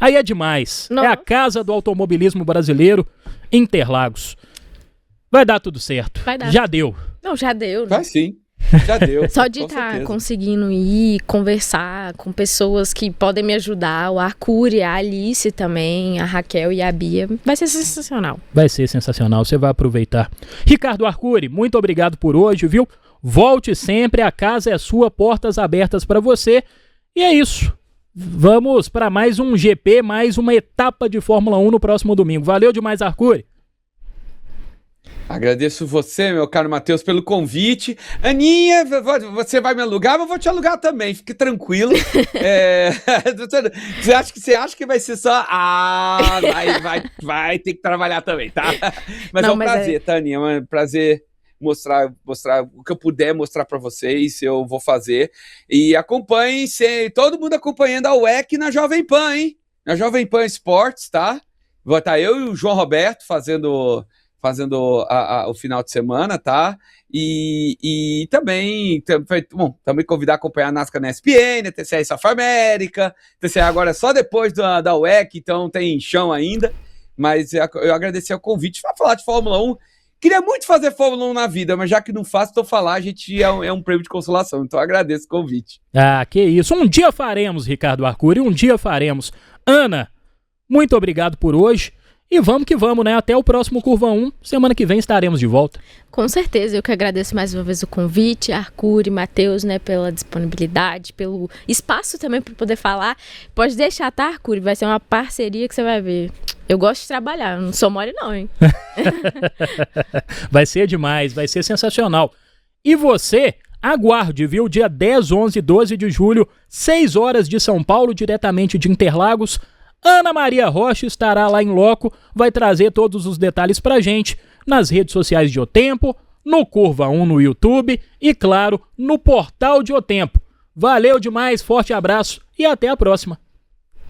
Aí é demais. Não. É a casa do automobilismo brasileiro, Interlagos. Vai dar tudo certo. Vai dar. Já deu. Não, já deu, né? Vai sim. Já deu. Só de estar conseguindo ir, conversar com pessoas que podem me ajudar, o Arcuri, a Alice também, a Raquel e a Bia, vai ser sensacional. Vai ser sensacional, você vai aproveitar. Ricardo Arcuri, muito obrigado por hoje, viu? Volte sempre, a casa é sua, portas abertas para você. E é isso. Vamos para mais um GP, mais uma etapa de Fórmula 1 no próximo domingo. Valeu demais, Arcuri. Agradeço você, meu caro Matheus, pelo convite. Aninha, você vai me alugar, mas eu vou te alugar também, fique tranquilo. Você acha que vai ser só... vai ter que trabalhar também, tá? Mas é um prazer, tá, Aninha? É um prazer mostrar o que eu puder mostrar pra vocês, eu vou fazer. E acompanhem, todo mundo acompanhando a WEC na Jovem Pan, hein? Na Jovem Pan Esportes, tá? Vai estar eu e o João Roberto fazendo o final de semana, tá? E também convidar a acompanhar a NASCAR na ESPN, a TCR South America, TCR agora é só depois da WEC, então tem chão ainda, mas eu agradeci o convite para falar de Fórmula 1. Queria muito fazer Fórmula 1 na vida, mas já que não faço, tô falar, a gente é um prêmio de consolação, então eu agradeço o convite. Que isso. Um dia faremos, Ricardo Arcuri, um dia faremos. Ana, muito obrigado por hoje. E vamos que vamos, né? Até o próximo Curva 1. Semana que vem estaremos de volta. Com certeza. Eu que agradeço mais uma vez o convite, Arcuri, Matheus, né? Pela disponibilidade, pelo espaço também para poder falar. Pode deixar, tá, Arcuri? Vai ser uma parceria que você vai ver. Eu gosto de trabalhar. Não sou mole não, hein? Vai ser demais. Vai ser sensacional. E você... Aguarde, viu? Dia 10, 11 e 12 de julho, 6 horas de São Paulo, diretamente de Interlagos. Ana Maria Rocha estará lá em loco, vai trazer todos os detalhes pra gente nas redes sociais de O Tempo, no Curva 1 no YouTube e, claro, no portal de O Tempo. Valeu demais, forte abraço e até a próxima.